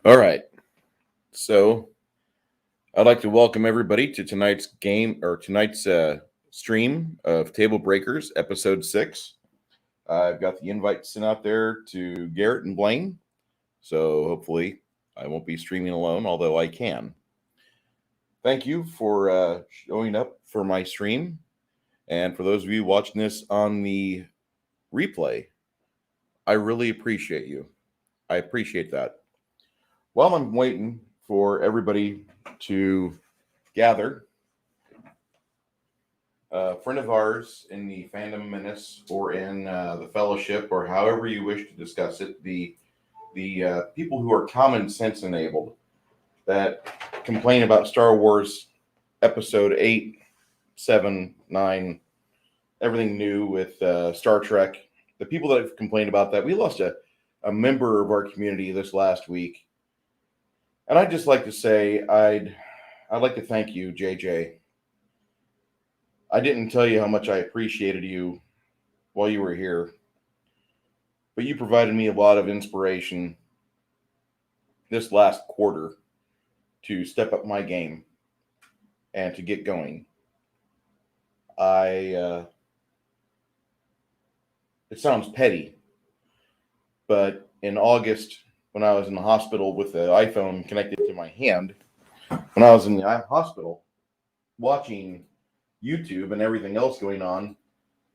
All right. So I'd like to welcome everybody to tonight's stream of Tablebreakers, episode 6. I've got the invite sent out there to Garrett and Blaine. So hopefully I won't be streaming alone, although I can. Thank you for showing up for my stream. And for those of you watching this on the replay, I really appreciate you. I appreciate that. While I'm waiting for everybody to gather, a friend of ours in the Fandom Menace or in the Fellowship or however you wish to discuss it, the people who are common sense enabled that complain about Star Wars Episode 8, 7, 9, everything new with Star Trek, the people that have complained about that, we lost a member of our community this last week. And I'd just like to say I'd like to thank you, JJ. I didn't tell you how much I appreciated you while you were here, but you provided me a lot of inspiration this last quarter to step up my game and to get going. It sounds petty, but in August, when I was in the hospital with the iPhone connected to my hand, when I was in the hospital watching YouTube and everything else going on,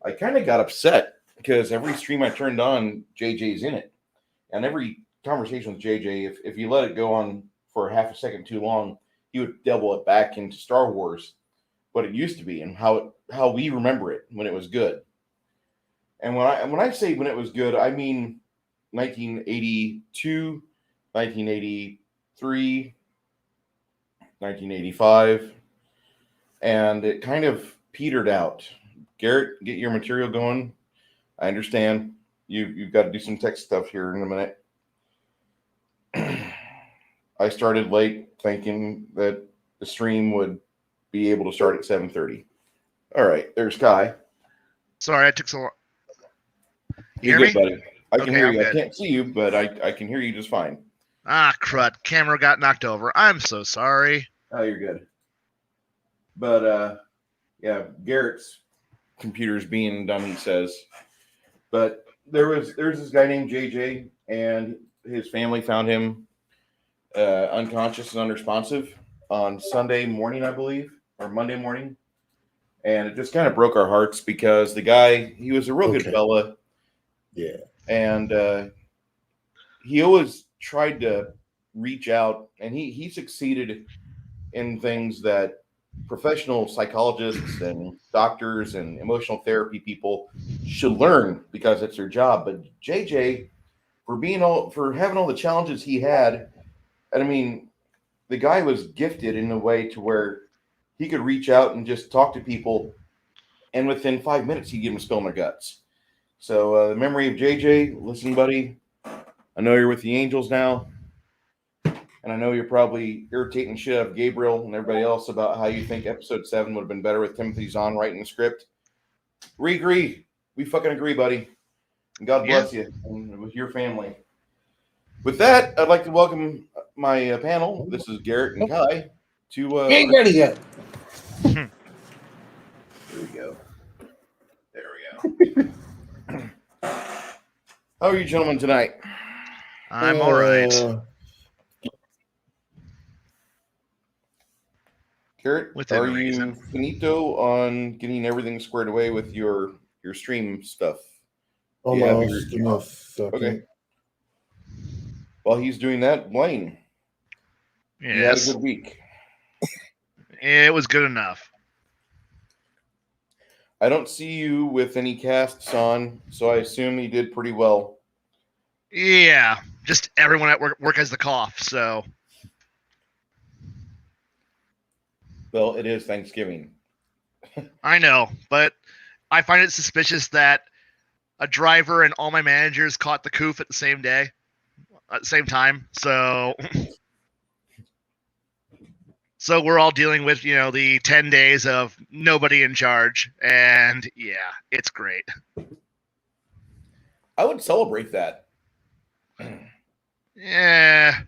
I kind of got upset because every stream I turned on, JJ's in it. And every conversation with JJ, if you let it go on for half a second too long, he would double it back into Star Wars, what it used to be and how we remember it when it was good. And when I say when it was good, I mean 1982, 1983, 1985, and it kind of petered out. Garrett, get your material going. I understand you've got to do some tech stuff here in a minute. I started late thinking that the stream would be able to start at 7:30. All right, there's Kai. Sorry, I took so long. You're good, buddy. I can hear I'm you. good. I can't see you, but I can hear you just fine. Ah, crud. Camera got knocked over. I'm so sorry. Oh, you're good. But, yeah, Garrett's computer's being done, he says. But there's this guy named JJ, and his family found him unconscious and unresponsive on Sunday morning, I believe, or Monday morning. And it just kind of broke our hearts because the guy, he was a real good fella. Yeah. And he always tried to reach out, and he succeeded in things that professional psychologists and doctors and emotional therapy people should learn because it's their job. But JJ, for having all the challenges he had, and I mean, the guy was gifted in a way to where he could reach out and just talk to people, and within 5 minutes, he'd give them a spill in their guts. So, the memory of JJ, listen, buddy, I know you're with the Angels now, and I know you're probably irritating shit out of Gabriel and everybody else about how you think episode 7 would have been better with Timothy Zahn writing the script. We agree. We fucking agree, buddy. And God bless you and with your family. With that, I'd like to welcome my panel. This is Garrett and Kai. Get ready yet. There we go. There we go. How are you gentlemen tonight? I'm all right. Garrett, Within are reason. you finito on getting everything squared away with your stream stuff? Almost. Give me a second. Okay. While he's doing that, Blaine, you had a Yes. good week. It was good enough. I don't see you with any casts on, so I assume you did pretty well. Yeah. Just everyone at work has the cough, so. Well, it is Thanksgiving. I know, but I find it suspicious that a driver and all my managers caught the coof at the same day, at the same time. So we're all dealing with, the 10 days of nobody in charge. And yeah, it's great. I would celebrate that. Yeah.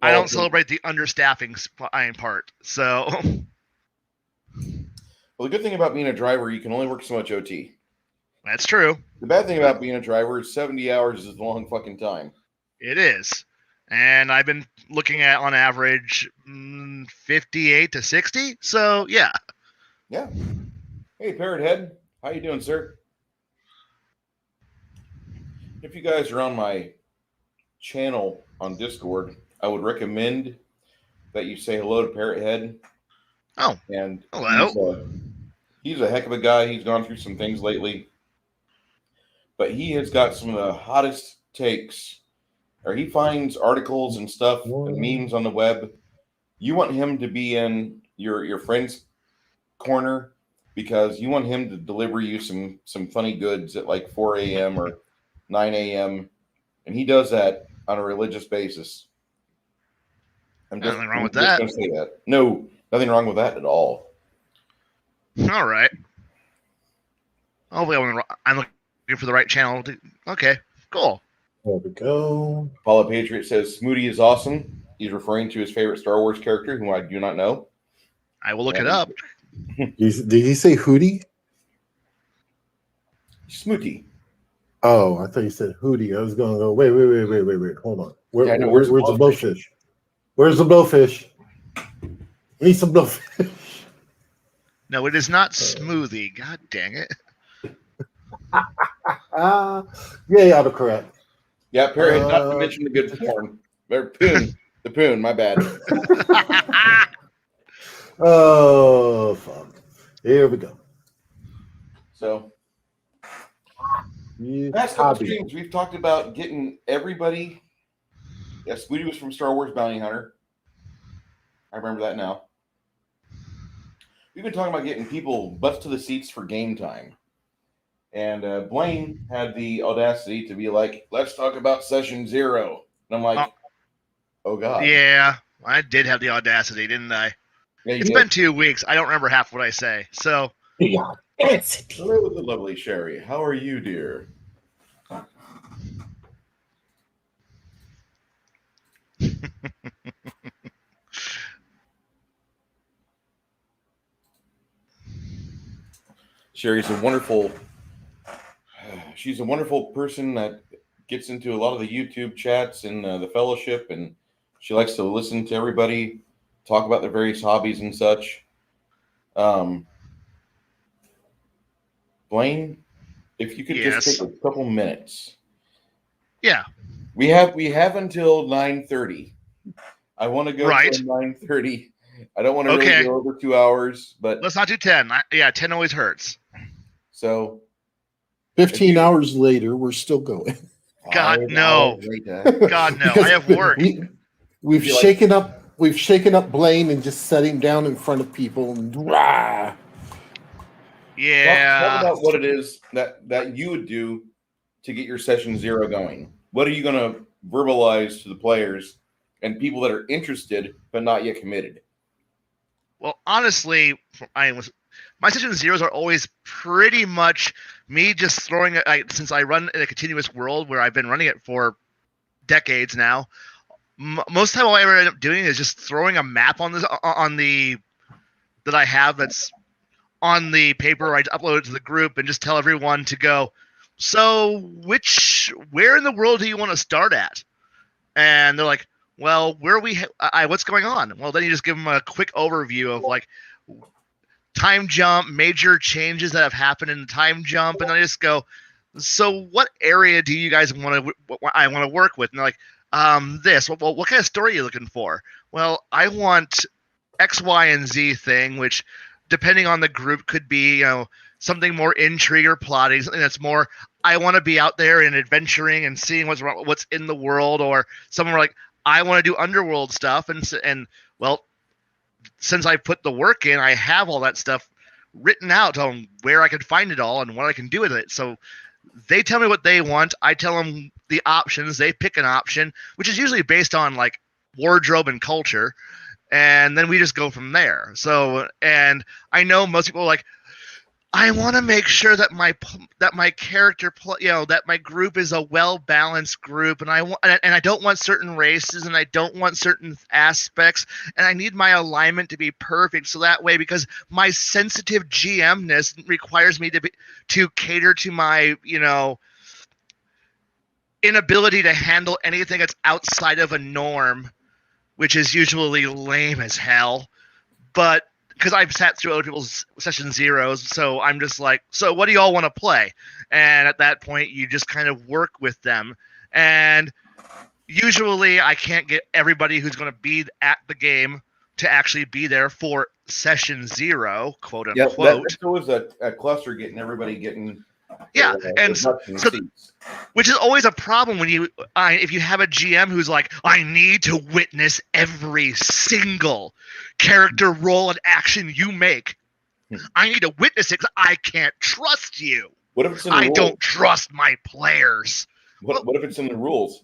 I don't celebrate the understaffing part. So, well, the good thing about being a driver, you can only work so much OT. That's true. The bad thing about being a driver is 70 hours is a long fucking time. It is. And I've been looking at, on average, 58 to 60. So, yeah. Yeah. Hey, Parrot Head. How you doing, sir? If you guys are on my channel on Discord, I would recommend that you say hello to Parrot Head. Oh, and hello. He's a heck of a guy. He's gone through some things lately, but he has got some of the hottest takes. Or he finds articles and stuff and memes on the web. You want him to be in your friend's corner because you want him to deliver you some funny goods at like 4 a.m. or 9 a.m. And he does that on a religious basis. Nothing wrong with that. Going to say that. No, nothing wrong with that at all. All right. Hopefully I'm looking for the right channel. Okay, cool. There we go. Paula Patriot says Smoody is awesome. He's referring to his favorite Star Wars character, whom I do not know. I will look it up. Did he say Hootie? Smooty. Oh, I thought you said Hootie. I was going to go, wait. Hold on. Where's the blowfish? Where's the blowfish? We need some blowfish. No, it is not smoothie. God dang it. Yay, autocorrect. Yeah, Parrot, not to mention the good porn. The poon, my bad. Oh, fuck. Here we go. So, past couple streams, we've talked about getting everybody. Yeah, Squeedy was from Star Wars Bounty Hunter. I remember that now. We've been talking about getting people butts to the seats for game time. And Blaine had the audacity to be like, let's talk about session 0. And I'm like, oh, God. Yeah, I did have the audacity, didn't I? Yeah, it's been 2 weeks. I don't remember half what I say. So, yeah. Hello, the lovely Sherry. How are you, dear? Sherry's a wonderful. She's a wonderful person that gets into a lot of the YouTube chats and the fellowship, and she likes to listen to everybody talk about their various hobbies and such. Blaine, if you could just take a couple minutes. Yeah. We have until 9:30. I want to go till 9:30. I don't want to really go over 2 hours, but let's not do 10. 10 always hurts. So 15 hours later, we're still going. God no. God no. I have work. We've shaken up Blaine and just set him down in front of people and rah. Yeah. Talk about what it is that you would do to get your session 0 going. What are you going to verbalize to the players and people that are interested but not yet committed? Well, honestly, my session 0s are always pretty much me just throwing it. Since I run in a continuous world where I've been running it for decades now, most of the time all I ever end up doing is just throwing a map on that I have that's on the paper. I upload it to the group and just tell everyone to go. So, where in the world do you want to start at? And they're like, well, what's going on? Well, then you just give them a quick overview of like time jump, major changes that have happened in the time jump, and then I just go, so what area do you guys want to work with? And they're like, this. Well, what kind of story are you looking for? Well, I want X, Y, and Z thing, which depending on the group could be, something more intrigue or plotting, something that's more, I want to be out there and adventuring and seeing what's in the world, or someone like, I want to do underworld stuff, and well, since I put the work in, I have all that stuff written out on where I can find it all and what I can do with it. So they tell me what they want. I tell them the options. They pick an option, which is usually based on like wardrobe and culture. And then we just go from there. So, and I know most people are like, I want to make sure that my character, that my group is a well-balanced group, and I don't want certain races, and I don't want certain aspects, and I need my alignment to be perfect. So that way, because my sensitive GMness requires me to cater to my, inability to handle anything that's outside of a norm, which is usually lame as hell. But because I've sat through other people's session zeros, so I'm just like, so what do y'all want to play? And at that point, you just kind of work with them. And usually I can't get everybody who's going to be at the game to actually be there for session zero, quote unquote. Yeah, that's always a cluster getting yeah, and so which is always a problem when if you have a GM who's like, I need to witness every single character role and action you make. I need to witness it because I can't trust you. What if it's in the rules? Don't trust my players. What if it's in the rules?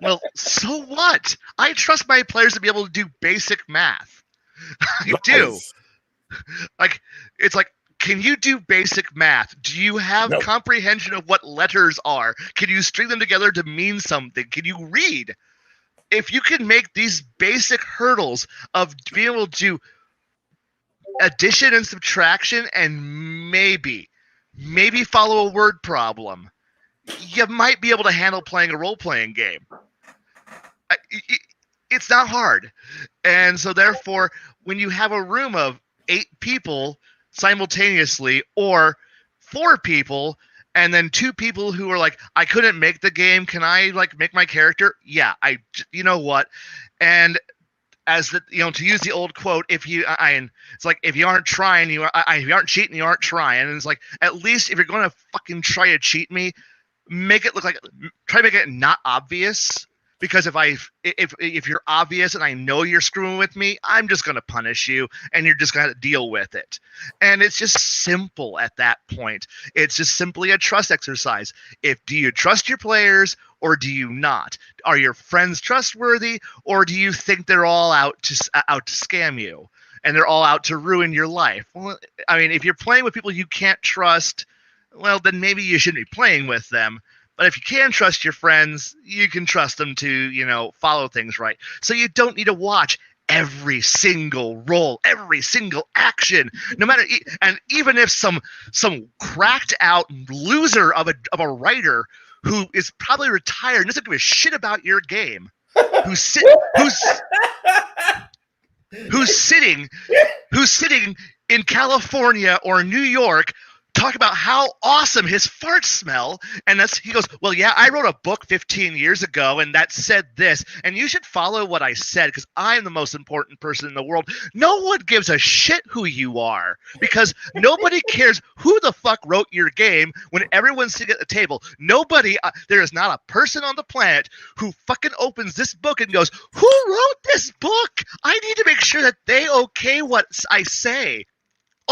Well, so what? I trust my players to be able to do basic math. I do. It's like, can you do basic math? Do you have comprehension of what letters are? Can you string them together to mean something? Can you read? If you can make these basic hurdles of being able to do addition and subtraction and maybe follow a word problem, you might be able to handle playing a role-playing game. It's not hard. And so therefore, when you have a room of 8 people simultaneously, or 4 people, and then 2 people who are like, I couldn't make the game, can I make my character? Yeah, you know what? And as the to use the old quote, it's like, if you aren't trying, if you aren't cheating, you aren't trying. And it's like, at least if you're going to fucking try to cheat me, make it look like, try to make it not obvious. Because if you're obvious and I know you're screwing with me, I'm just going to punish you and you're just going to deal with it. And it's just simple at that point. It's just simply a trust exercise. Do you trust your players or do you not? Are your friends trustworthy, or do you think they're all out to scam you and they're all out to ruin your life? Well, I mean, if you're playing with people you can't trust, well, then maybe you shouldn't be playing with them. But if you can trust your friends, you can trust them to, follow things right. So you don't need to watch every single role, every single action, no matter. And even if some cracked out loser of a writer who is probably retired and doesn't give a shit about your game, who's sitting in California or New York, talk about how awesome his farts smell, and he goes, well, yeah, I wrote a book 15 years ago and that said this, and you should follow what I said because I'm the most important person in the world. No one gives a shit who you are, because nobody cares who the fuck wrote your game when everyone's sitting at the table. Nobody, there is not a person on the planet who fucking opens this book and goes, who wrote this book? I need to make sure that they okay what I say.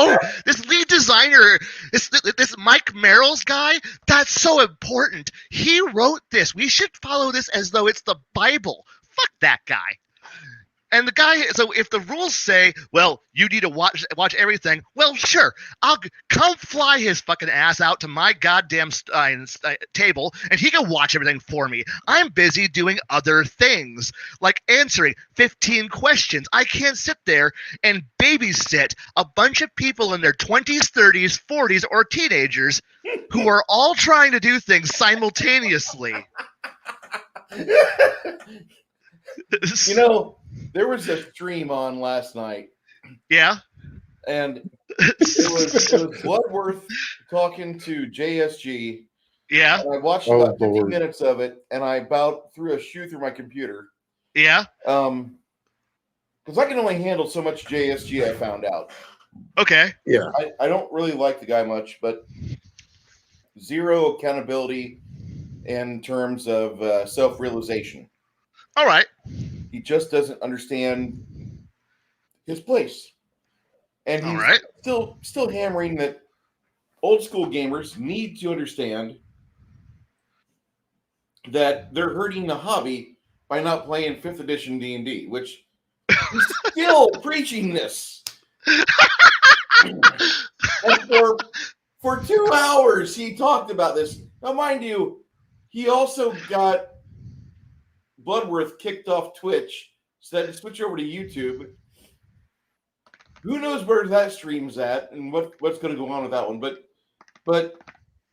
Oh, this lead designer, this Mike Merrill's guy, that's so important. He wrote this. We should follow this as though it's the Bible. Fuck that guy. And the guy, so if the rules say, well, you need to watch everything, well, sure, I'll come fly his fucking ass out to my goddamn table, and he can watch everything for me. I'm busy doing other things, like answering 15 questions. I can't sit there and babysit a bunch of people in their 20s, 30s, 40s, or teenagers who are all trying to do things simultaneously. There was a stream on last night. Yeah. And it was Bloodworth talking to JSG. Yeah. And I watched about 15 minutes of it, and I about threw a shoe through my computer. Yeah. Because I can only handle so much JSG, I found out. Okay. Yeah. I don't really like the guy much, but zero accountability in terms of self-realization. All right. He just doesn't understand his place. And he's still hammering that old school gamers need to understand that they're hurting the hobby by not playing 5th edition D&D, which he's still preaching this. And for 2 hours, he talked about this. Now, mind you, he also got Bloodworth kicked off Twitch, so they had to switch over to YouTube. Who knows where that stream's at and what's going to go on with that one? But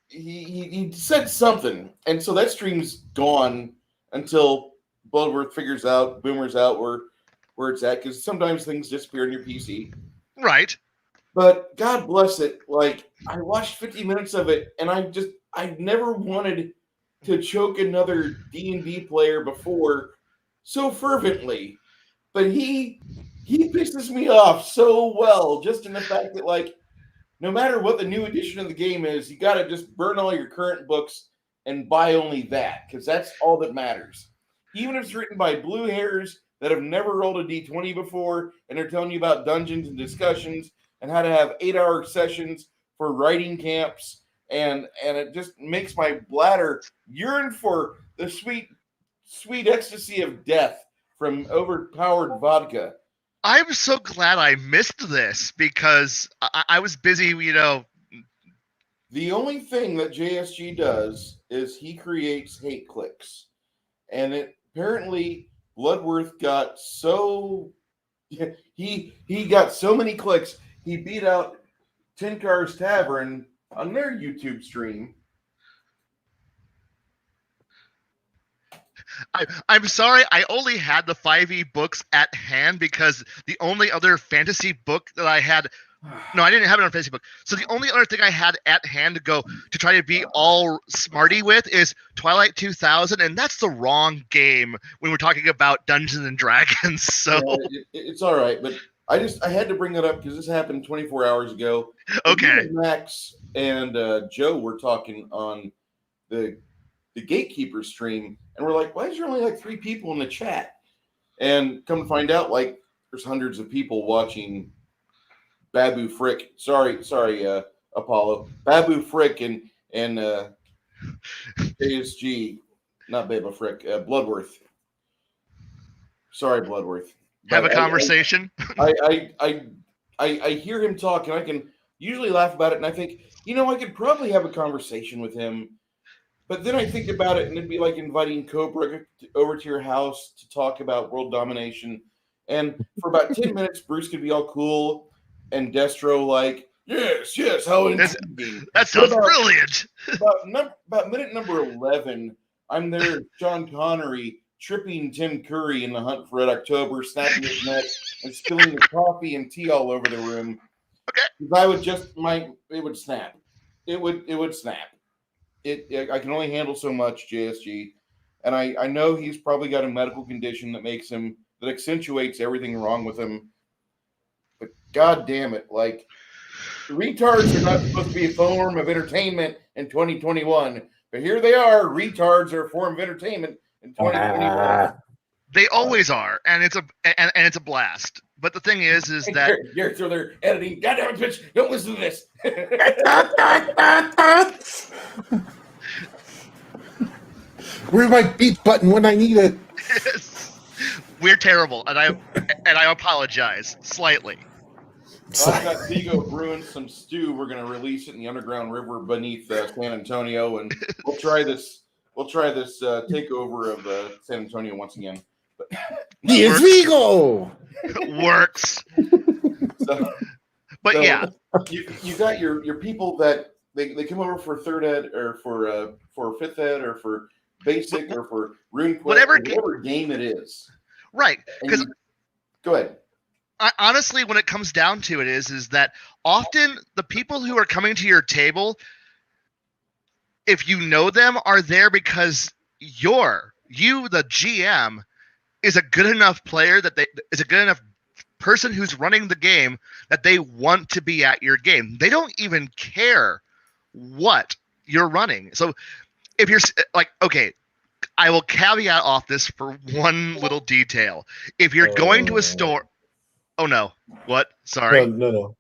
he said something, and so that stream's gone until Bloodworth figures out, boomers out where it's at, because sometimes things disappear on your PC. Right. But God bless it. Like, I watched 50 minutes of it, and I never wanted to choke another D&D player before so fervently. But he pisses me off so well, just in the fact that, like, no matter what the new edition of the game is, you got to just burn all your current books and buy only that, because that's all that matters. Even if it's written by blue hairs that have never rolled a D20 before, and they're telling you about dungeons and discussions and how to have 8-hour sessions for writing camps, and it just makes my bladder yearn for the sweet, sweet ecstasy of death from overpowered vodka. I'm so glad I missed this because I was busy, The only thing that JSG does is he creates hate clicks. And apparently Bloodworth got so... He got so many clicks, he beat out Tin Cars Tavern on their YouTube stream. I'm sorry, I only had the 5e books at hand because the only other fantasy book that I had... No, I didn't have it on fantasy book. So the only other thing I had at hand to try to be all smarty with is Twilight 2000, and that's the wrong game when we're talking about Dungeons and Dragons. So it's all right, but I had to bring that up because this happened 24 hours ago. Okay. Max and Joe were talking on the Gatekeeper stream, and we're like, why is there only like 3 people in the chat? And come to find out, like, there's hundreds of people watching Babu Frick. Sorry, Apollo. Babu Frick and ASG, not Babu Frick, Bloodworth. Sorry, Bloodworth. Have a conversation. I hear him talk, and I can usually laugh about it, and I think, I could probably have a conversation with him. But then I think about it, and it'd be like inviting Cobra over to your house to talk about world domination. And for about 10 minutes, Bruce could be all cool and Destro like, yes, how intriguing. That sounds brilliant. About minute number 11, I'm there, Sean Connery, tripping Tim Curry in The Hunt for Red October, snapping his neck and spilling the coffee and tea all over the room. Okay. I would it would snap. It would snap. I can only handle so much, JSG. And I know he's probably got a medical condition that accentuates everything wrong with him. But God damn it, like, retards are not supposed to be a form of entertainment in 2021. But here they are. Retards are a form of entertainment in 2021. They always are, and it's a blast. But the thing is that Garrett's over there editing. God damn it, bitch! Don't listen to this. Where's my beat button when I need it? We're terrible, and I apologize slightly. I've got Vigo brewing some stew. We're going to release it in the underground river beneath San Antonio, and we'll try this takeover of San Antonio once again. Here's Vigo. Works. But yeah, you got your people that they come over for third ed or for fifth ed or for basic or for RuneQuest, whatever game it is. Right. Because go ahead. Honestly, when it comes down to it, is that often the people who are coming to your table, if you know them, are there because you, the GM, is a good enough player is a good enough person who's running the game that they want to be at your game. They don't even care what you're running. So if you're like, okay, I will caveat off this for one little detail. If you're going to a store, oh no, what? Sorry. No.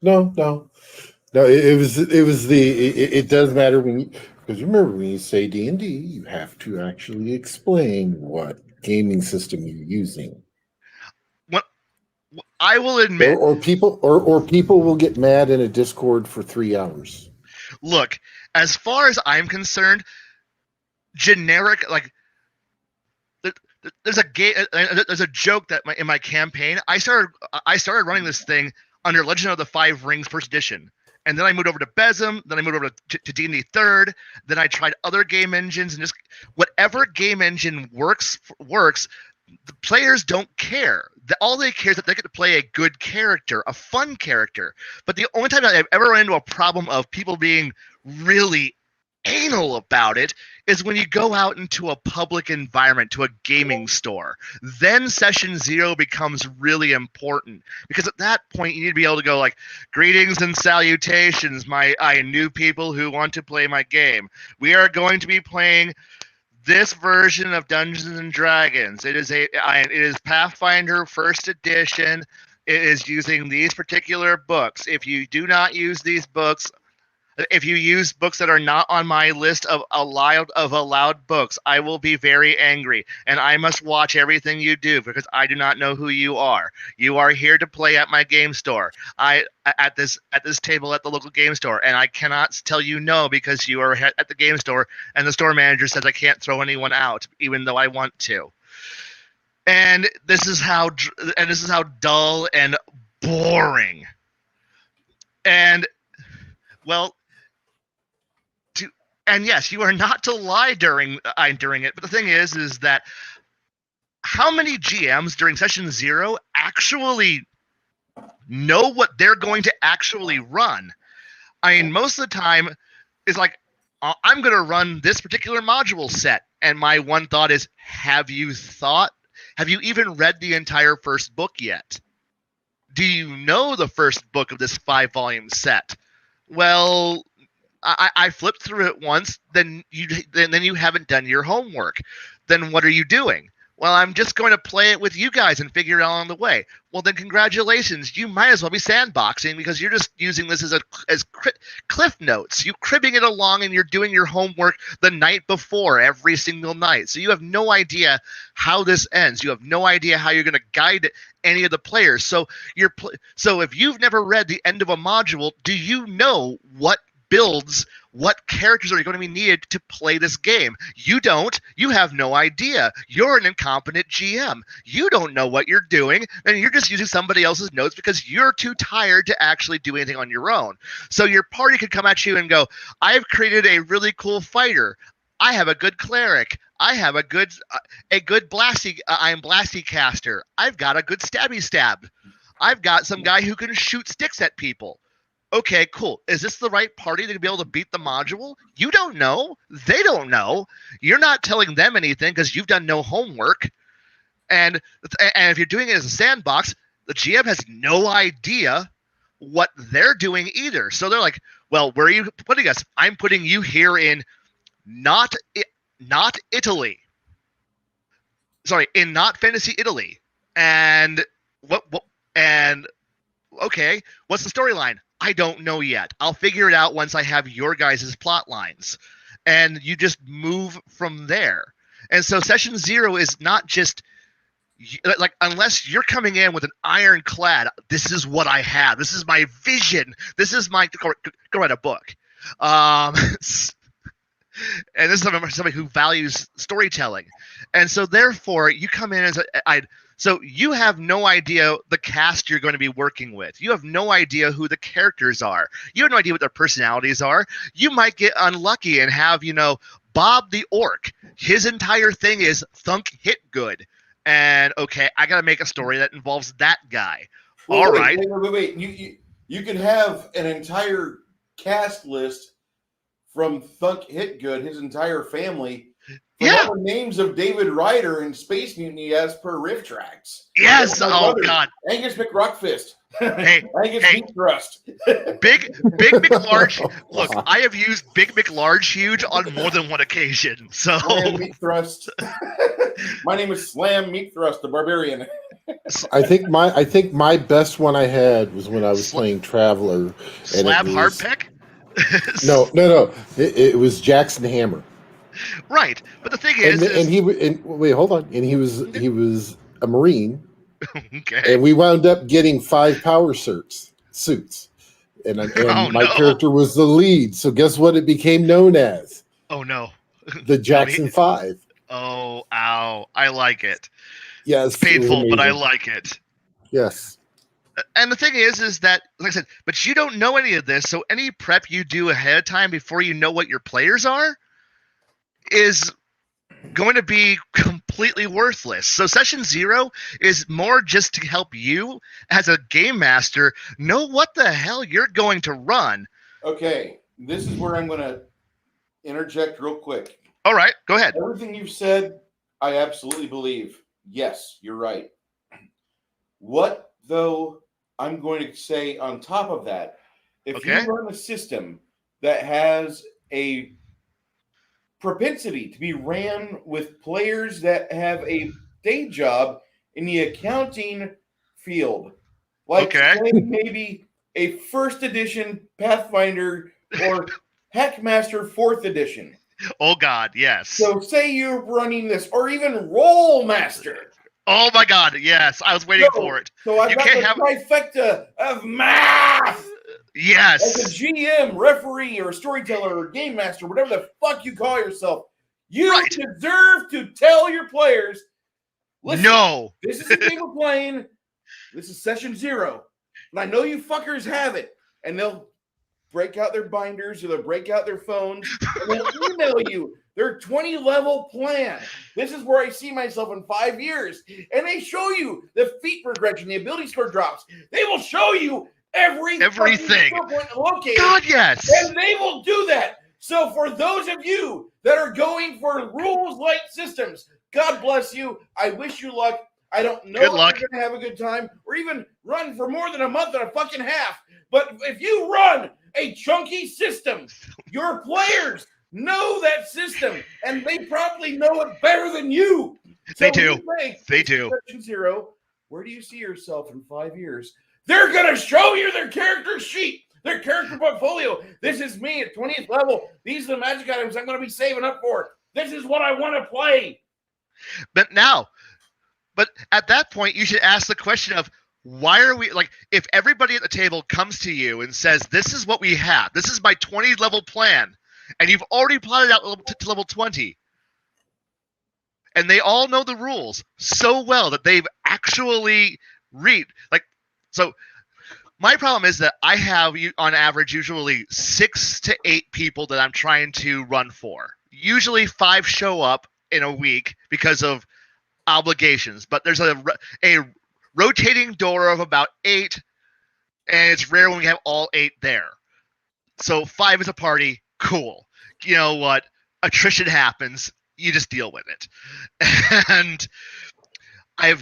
It does matter because remember when you say D&D, you have to actually explain what gaming system you're using. I will admit, or people will get mad in a Discord for 3 hours. Look, as far as I'm concerned, generic like there's a joke that in my campaign I started running this thing under Legend of the Five Rings First Edition, and then I moved over to Besem, then I moved over to D&D Third, then I tried other game engines, and just whatever game engine works. The players don't care. All they care is that they get to play a good character, a fun character. But the only time I've ever run into a problem of people being really anal about it is when you go out into a public environment, to a gaming store. Then session 0 becomes really important, because at that point you need to be able to go like, greetings and salutations, I new people who want to play my game. We are going to be playing this version of Dungeons and Dragons. It is Pathfinder First Edition. It is using these particular books. If you do not use these books, if you use books that are not on my list of allowed books, I will be very angry, and I must watch everything you do because I do not know who you are. You are here to play at my game store. At this table at the local game store, and I cannot tell you no because you are at the game store, and the store manager says I can't throw anyone out, even though I want to. And this is how dull and boring. And well. And yes, you are not to lie during it. But the thing is that how many GMs during session 0 actually know what they're going to actually run? I mean, most of the time, it's like, I'm going to run this particular module set. And my one thought is, have you even read the entire first book yet? Do you know the first book of this 5-volume set? Well, I flipped through it once, then you haven't done your homework. Then what are you doing? Well, I'm just going to play it with you guys and figure it out on the way. Well, then congratulations. You might as well be sandboxing because you're just using this as cliff notes. You're cribbing it along and you're doing your homework the night before every single night. So you have no idea how this ends. You have no idea how you're going to guide any of the players. So if you've never read the end of a module, do you know what characters are going to be needed to play this game? You don't. You have no idea. You're an incompetent GM. You don't know what you're doing, and you're just using somebody else's notes because you're too tired to actually do anything on your own. So your party could come at you and go, I've created a really cool fighter. I have a good cleric. I have a good blasty. I'm blasty caster. I've got a good stabby stab. I've got some guy who can shoot sticks at people. Okay, cool. Is this the right party to be able to beat the module? You don't know. They don't know. You're not telling them anything because you've done no homework. And if you're doing it as a sandbox, the GM has no idea what they're doing either. So they're like, well, where are you putting us? I'm putting you here in not Italy. Sorry, in not fantasy Italy. And okay, what's the storyline? I don't know yet. I'll figure it out once I have your guys' plot lines. And you just move from there. And so session 0 is not just like, unless you're coming in with an ironclad, this is what I have. This is my vision. This is my go write a book. And this is somebody who values storytelling. And so therefore you come in as so you have no idea the cast you're going to be working with. You have no idea who the characters are. You have no idea what their personalities are. You might get unlucky and have, Bob the Orc. His entire thing is thunk hit good. And okay, I got to make a story that involves that guy. Well, all right. Wait. You could have an entire cast list from Thunk Hit Good, his entire family. All the names of David Ryder and Space Mutiny as per riff tracks. Yes. God. Angus McRuckfist. Hey, Angus Meat Thrust. Big McLarge. Look, I have used Big McLarge Huge on more than one occasion. So Slam Meat Thrust. My name is Slam Meat Thrust, the Barbarian. I think my best one I had was when I was playing Traveler. Slab Hardpeck? No. It was Jackson Hammer. Right, but the thing is, wait, hold on. And he was a Marine, Okay. And we wound up getting 5 power suits. And my character was the lead. So guess what it became known as? Oh, no. The Jackson 5. Oh, ow. I like it. Yes. It's painful, but I like it. Yes. And the thing is that, like I said, but you don't know any of this, so any prep you do ahead of time before you know what your players are is going to be completely worthless. So session 0 is more just to help you as a game master know what the hell you're going to run. Okay, this is where I'm going to interject real quick. All right, go ahead. Everything you've said, I absolutely believe. Yes, you're right. What, though, I'm going to say on top of that, if you run a system that has a propensity to be ran with players that have a day job in the accounting field, like say maybe a first edition Pathfinder or Hackmaster 4th edition. Oh God, yes. So say you're running this, or even Roll Master. Oh my God, yes. I was waiting for it. So I've got the trifecta of math. Yes. As a GM, referee, or storyteller, or game master, whatever the fuck you call yourself, you deserve to tell your players, listen, no, this is a game of playing. This is session 0. And I know you fuckers have it. And they'll break out their binders, or they'll break out their phones, and they'll email you their 20-level plan. This is where I see myself in 5 years. And they show you the feat progression, the ability score drops. They will show you everything. God, yes. And they will do that. So for those of you that are going for rules-light systems, God bless you. I wish you luck. I don't know if you're going to have a good time or even run for more than a month and a fucking half. But if you run a chunky system, your players know that system, and they probably know it better than you. They do. They do. Session 0, where do you see yourself in 5 years? They're going to show you their character sheet, their character portfolio. This is me at 20th level. These are the magic items I'm going to be saving up for. This is what I want to play. But at that point, you should ask the question of, why are we, like, if everybody at the table comes to you and says, this is what we have, this is my 20-level plan, and you've already plotted out to level 20, and they all know the rules so well that they've actually so my problem is that I have, on average, usually 6 to 8 people that I'm trying to run for. Usually 5 show up in a week because of obligations, but there's a rotating door of about 8, and it's rare when we have all 8 there. So 5 is a party, cool. You know what? Attrition happens. You just deal with it. And I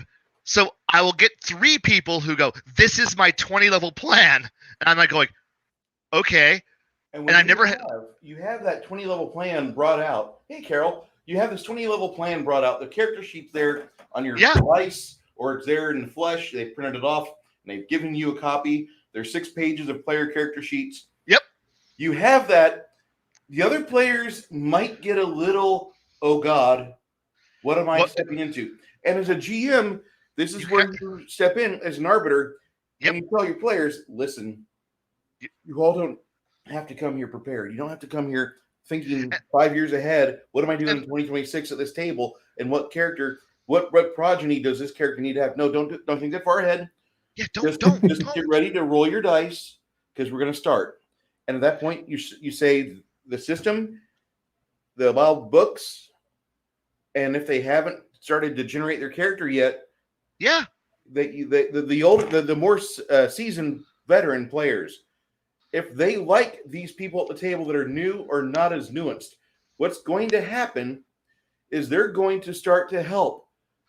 will get 3 people who go, this is my 20-level plan. And I'm like going, okay. And I've never had. You have that 20-level plan brought out. Hey, Carol, you have this 20-level plan brought out. The character sheet's there on your device, or it's there in the flesh. They printed it off, and they've given you a copy. There's 6 pages of player character sheets. Yep. You have that. The other players might get a little, oh, God, what am I stepping into? And as a GM, this is where you step in as an arbiter, and you tell your players, listen, you all don't have to come here prepared. You don't have to come here thinking 5 years ahead. What am I doing in 2026 at this table? And what character, what progeny does this character need to have? No, don't think that far ahead. Yeah, just get ready to roll your dice, because we're going to start. And at that point, you say the system, the wild books, and if they haven't started to generate their character yet, the more seasoned veteran players, if they like these people at the table that are new or not as nuanced, what's going to happen is they're going to start to help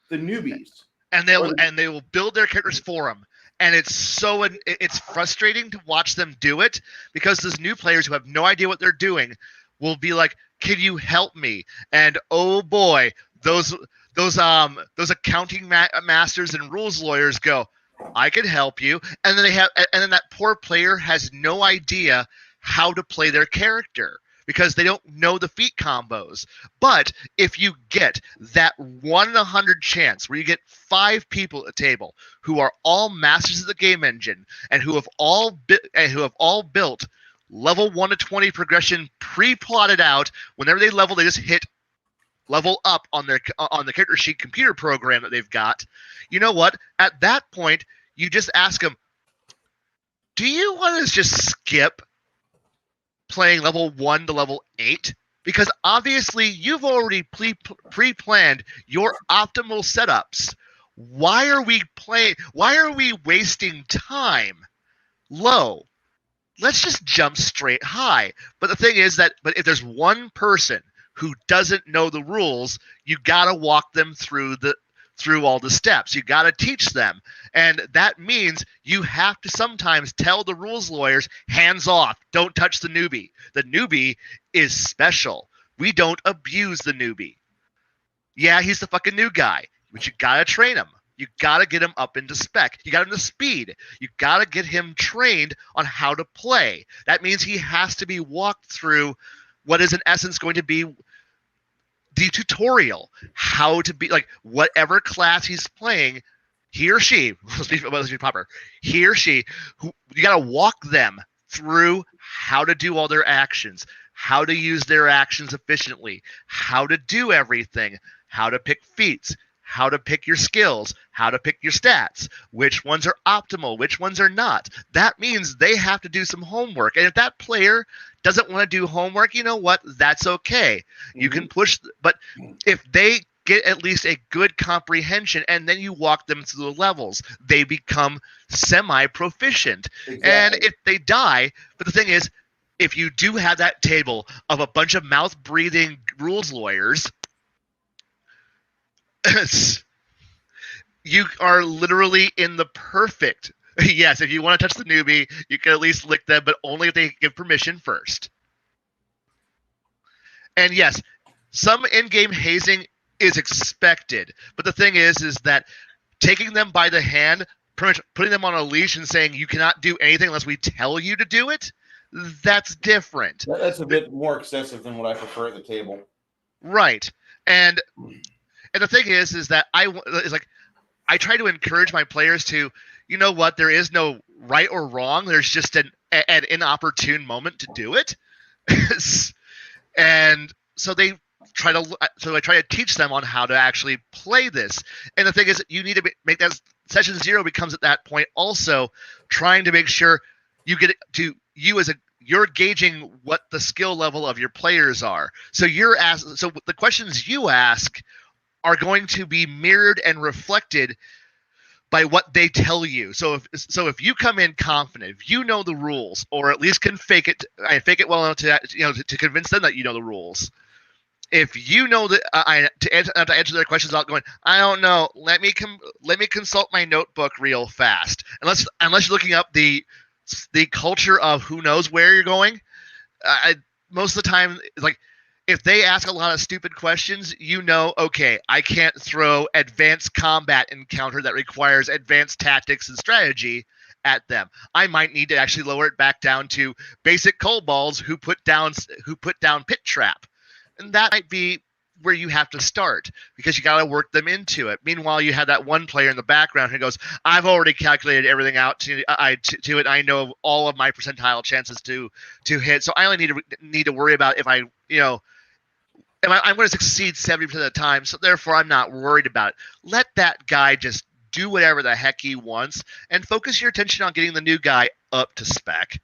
the newbies, and they will build their characters for them. And it's frustrating to watch them do it, because those new players who have no idea what they're doing will be like, "Can you help me?" And oh boy, those accounting masters and rules lawyers go, "I can help you," and then that poor player has no idea how to play their character, because they don't know the feat combos. But if you get that 1 in 100 chance where you get 5 people at a table who are all masters of the game engine and who have all built level 1 to 20 progression pre-plotted out, whenever they level, they just hit level up on the character sheet computer program that they've got. You know what? At that point, you just ask them, do you want to just skip playing level 1 to level 8? Because obviously you've already pre-planned your optimal setups. Why are we wasting time low? Let's just jump straight high. But the thing is but if there's one person who doesn't know the rules, you got to walk them through all the steps. You got to teach them. And that means you have to sometimes tell the rules lawyers, hands off, don't touch the newbie. The newbie is special. We don't abuse the newbie. Yeah, he's the fucking new guy, but you got to train him. You got to get him up into spec. You got him to speed. You got to get him trained on how to play. That means he has to be walked through what is in essence going to be the tutorial, how to be like whatever class he's playing, he or she, let's be proper, he or she, you got to walk them through how to do all their actions, how to use their actions efficiently, how to do everything, how to pick feats, how to pick your skills, how to pick your stats, which ones are optimal, which ones are not. That means they have to do some homework. And if that player doesn't want to do homework, you know what? That's okay. You can push, but if they get at least a good comprehension and then you walk them through the levels, they become semi-proficient. Exactly. And if they die, but the thing is, if you do have that table of a bunch of mouth-breathing rules lawyers, you are literally in the perfect. Yes, if you want to touch the newbie, you can at least lick them, but only if they give permission first. And yes, some in-game hazing is expected, but the thing is that taking them by the hand, pretty much putting them on a leash and saying you cannot do anything unless we tell you to do it, that's different. That's a bit more excessive than what I prefer at the table. Right. And the thing is that I try to encourage my players to, you know what, there is no right or wrong. There's just an inopportune moment to do it. And so I try to teach them on how to actually play this. And the thing is, you need to make that session 0 becomes at that point also trying to make sure you get it to you as you're gauging what the skill level of your players are. So so the questions you ask are going to be mirrored and reflected by what they tell you. So if you come in confident, if you know the rules, or at least can fake it well enough to convince them that you know the rules. If you know that to answer their questions without going, I don't know, let me consult my notebook real fast. Unless you're looking up the culture of who knows where you're going. Most of the time, like, if they ask a lot of stupid questions, okay, I can't throw advanced combat encounter that requires advanced tactics and strategy at them. I might need to actually lower it back down to basic kobolds who put down pit trap. And that might be where you have to start, because you got to work them into it. Meanwhile, you have that one player in the background who goes, I've already calculated everything out to it. I know all of my percentile chances to hit. So I only need to worry about if I'm going to succeed 70% of the time. So therefore, I'm not worried about it. Let that guy just do whatever the heck he wants and focus your attention on getting the new guy up to spec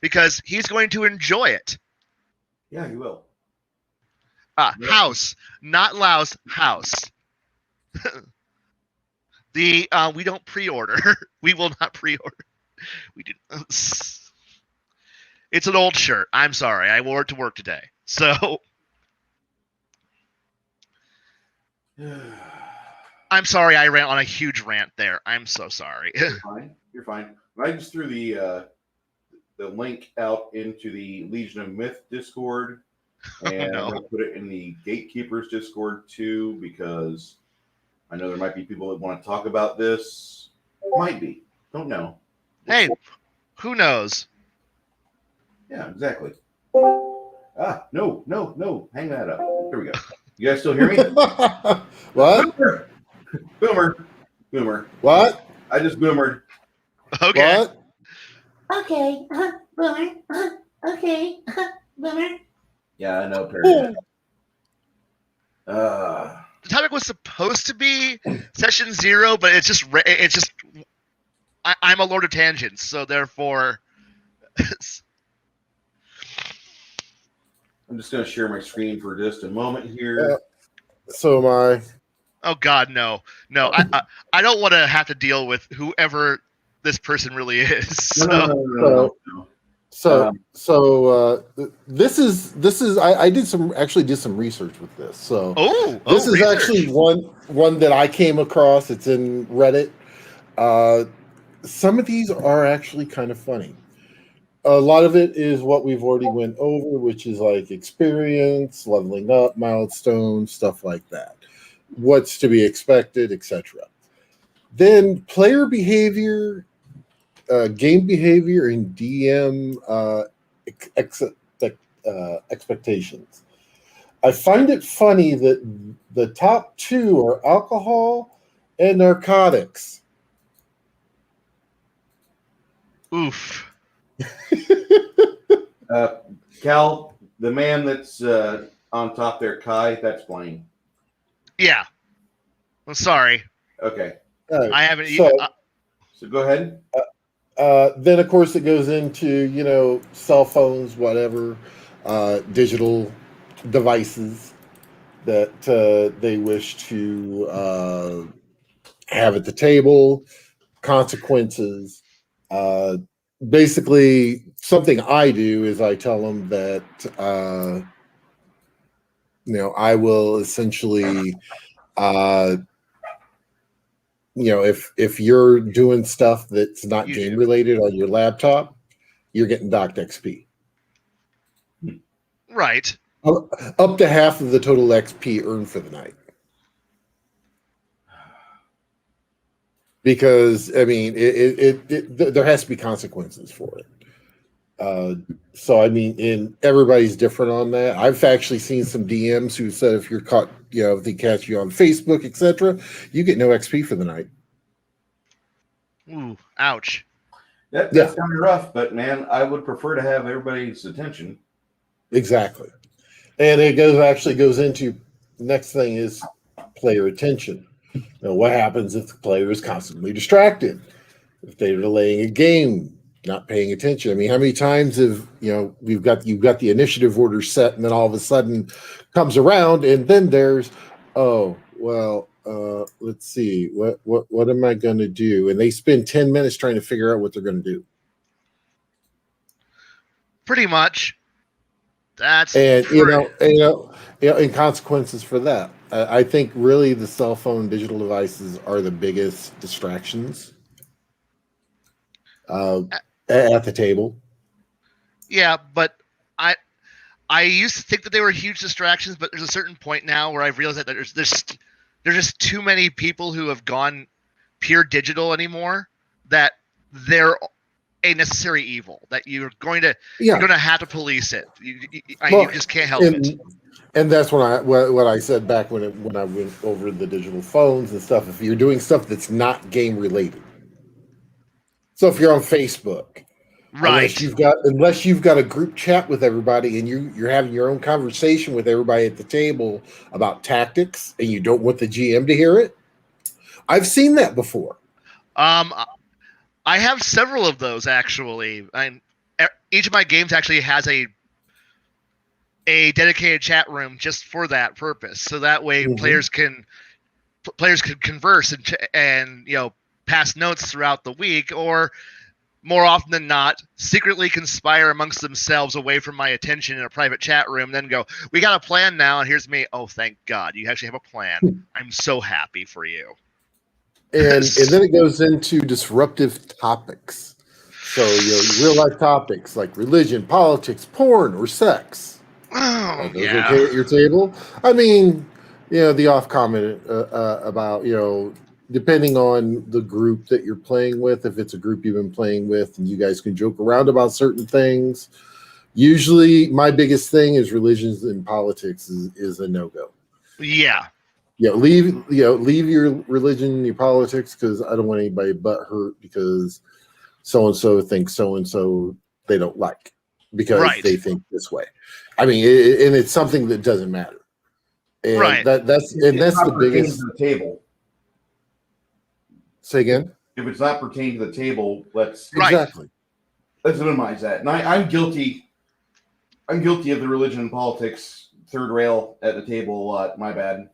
because he's going to enjoy it. Yeah, he will. House, not louse, house. We don't pre-order. We will not pre-order. We do. It's an old shirt. I'm sorry. I wore it to work today. So I'm sorry I ran on a huge rant there. I'm so sorry. You're fine. I just threw the link out into the Legion of Myth Discord. And I'm going to put it in the Gatekeepers Discord too, because I know there might be people that want to talk about this. Might be. Don't know. Hey, who knows? Yeah, exactly. No. Hang that up. There we go. You guys still hear me? What? Boomer. What? I just boomered. Okay. What? Okay, boomer. Okay, boomer. Yeah, I know, Perry. The topic was supposed to be session 0, but it's just I'm a lord of tangents, so therefore. I'm just going to share my screen for just a moment here. So am I. Oh God, no. I don't want to have to deal with whoever this person really is. No. So this is I did some research with this. So this is research. actually one that I came across. It's in Reddit. Some of these are actually kind of funny. A lot of it is what we've already went over, which is like experience, leveling up, milestones, stuff like that. What's to be expected, etc. Then player behavior, game behavior, and DM expectations. I find it funny that the top 2 are alcohol and narcotics. Oof. Cal, the man that's on top there, Kai, that's Blaine. Yeah. I'm sorry. Okay. I haven't. So go ahead. Then, of course, it goes into, cell phones, whatever, digital devices that they wish to have at the table, consequences. Basically, something I do is I tell them that, I will essentially, if you're doing stuff that's not game related on your laptop, you're getting docked XP. Right. Up to half of the total XP earned for the night. Because I mean, there has to be consequences for it. So I mean, everybody's different on that. I've actually seen some DMs who said if you're caught, if they catch you on Facebook, etc., you get no XP for the night. Ooh, ouch. That's kind of rough, but man, I would prefer to have everybody's attention. Exactly, and it goes into the next thing is player attention. Now, what happens if the player is constantly distracted? If they're delaying a game, not paying attention. I mean, how many times have you've got the initiative order set, and then all of a sudden comes around, and then there's let's see, what am I going to do? And they spend 10 minutes trying to figure out what they're going to do. Pretty much. That's and consequences for that. I think really the cell phone digital devices are the biggest distractions at the table. Yeah, but I used to think that they were huge distractions, but there's a certain point now where I've realized that there's just too many people who have gone pure digital anymore that they're a necessary evil, that you're going to have to police it. You just can't help it. And that's what I said back when I went over the digital phones and stuff. If you're doing stuff that's not game related, so if you're on Facebook, right, unless you've got a group chat with everybody and you're having your own conversation with everybody at the table about tactics, and you don't want the GM to hear it, I've seen that before. I have several of those actually. Each of my games actually has a dedicated chat room just for that purpose, so that way players can converse and pass notes throughout the week, or more often than not, secretly conspire amongst themselves away from my attention in a private chat room. Then go, we got a plan now, and here's me. Oh, thank God, you actually have a plan. I'm so happy for you. And then it goes into disruptive topics. So real life topics like religion, politics, porn, or sex. Oh, those okay at your table? I mean, the off comment about depending on the group that you're playing with, if it's a group you've been playing with, and you guys can joke around about certain things. Usually, my biggest thing is religions and politics is a no-go. Yeah. Leave your religion and your politics, because I don't want anybody butt hurt because so and so thinks so and so they don't like because they think this way. I mean, and it's something that doesn't matter. And that's the biggest to the table. Say again. If it's not pertaining to the table, let's minimize that. And I'm guilty. I'm guilty of the religion and politics third rail at the table a lot. My bad.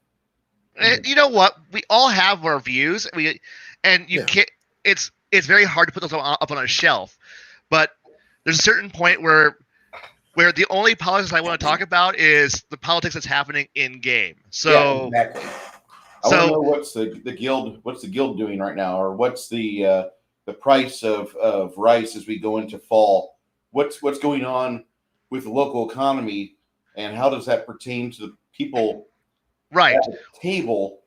You know what? We all have our views. Can't. It's very hard to put those up on a shelf, but there's a certain point where the only politics I want to talk about is the politics that's happening in game. So, exactly. I want to know what's the guild doing right now, or what's the price of rice as we go into fall. What's going on with the local economy, and how does that pertain to the people right at the table?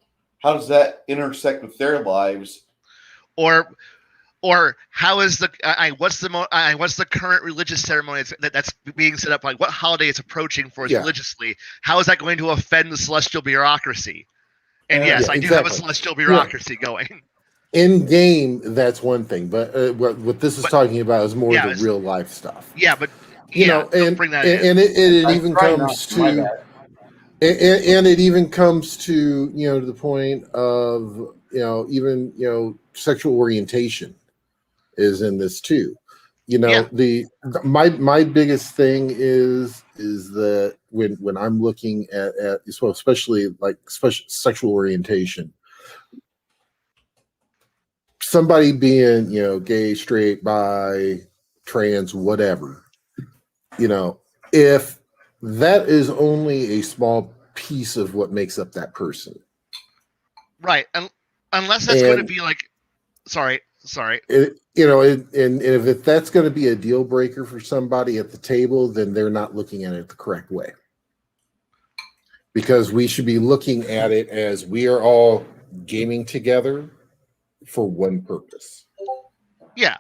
How does that intersect with their lives? Or how is what's the current religious ceremony that's being set up? Like, what holiday it's approaching for us religiously? How is that going to offend the celestial bureaucracy? And yes, I do have a celestial bureaucracy going. In game, that's one thing, but what this is talking about is more the real life stuff. Yeah, but bring that in. And it even comes to. And it even comes to the point of even sexual orientation is in this too. My biggest thing is that when I'm looking at especially sexual orientation, somebody being gay, straight, bi, trans, whatever, if that is only a small piece of what makes up that person. Right. Unless that's going to be like, sorry. And if that's going to be a deal breaker for somebody at the table, then they're not looking at it the correct way. Because we should be looking at it as we are all gaming together for one purpose. Yeah.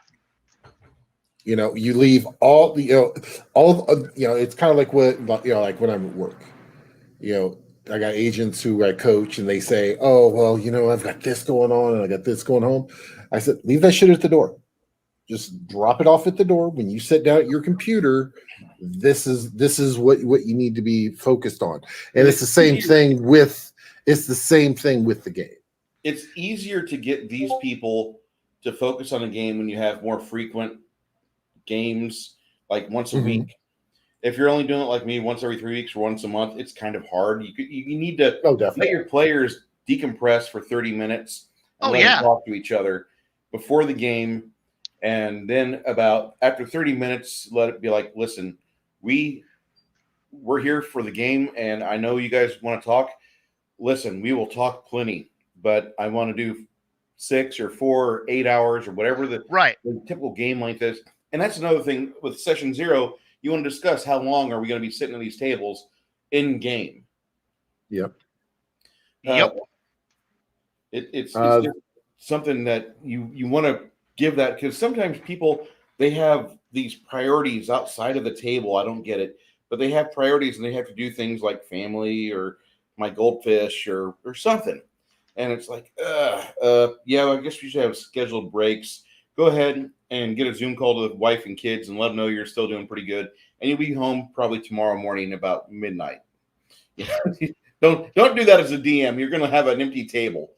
You leave all it's kind of like like when I'm at work, I got agents who I coach and they say, oh, well, I've got this going on and I got this going home. I said, leave that shit at the door. Just drop it off at the door. When you sit down at your computer, this is what you need to be focused on. And it's the same thing with the game. It's easier to get these people to focus on a game when you have more frequent games, like once a week. If you're only doing it like me once every 3 weeks or once a month, it's kind of hard. You need to let your players decompress for 30 minutes and let them talk to each other before the game. And then after 30 minutes, let it be like, listen, we're here for the game, and I know you guys want to talk. Listen, we will talk plenty, but I want to do 6 or 4 or 8 hours or whatever the typical game length is. And that's another thing with session 0. You want to discuss how long are we going to be sitting at these tables in game. Yep. It's something that you want to give that, because sometimes people, they have these priorities outside of the table. I don't get it, but they have priorities and they have to do things like family or my goldfish or something. And it's like, I guess we should have scheduled breaks. Go ahead and get a Zoom call to the wife and kids and let them know you're still doing pretty good. And you'll be home probably tomorrow morning about midnight. Don't do that as a DM. You're going to have an empty table.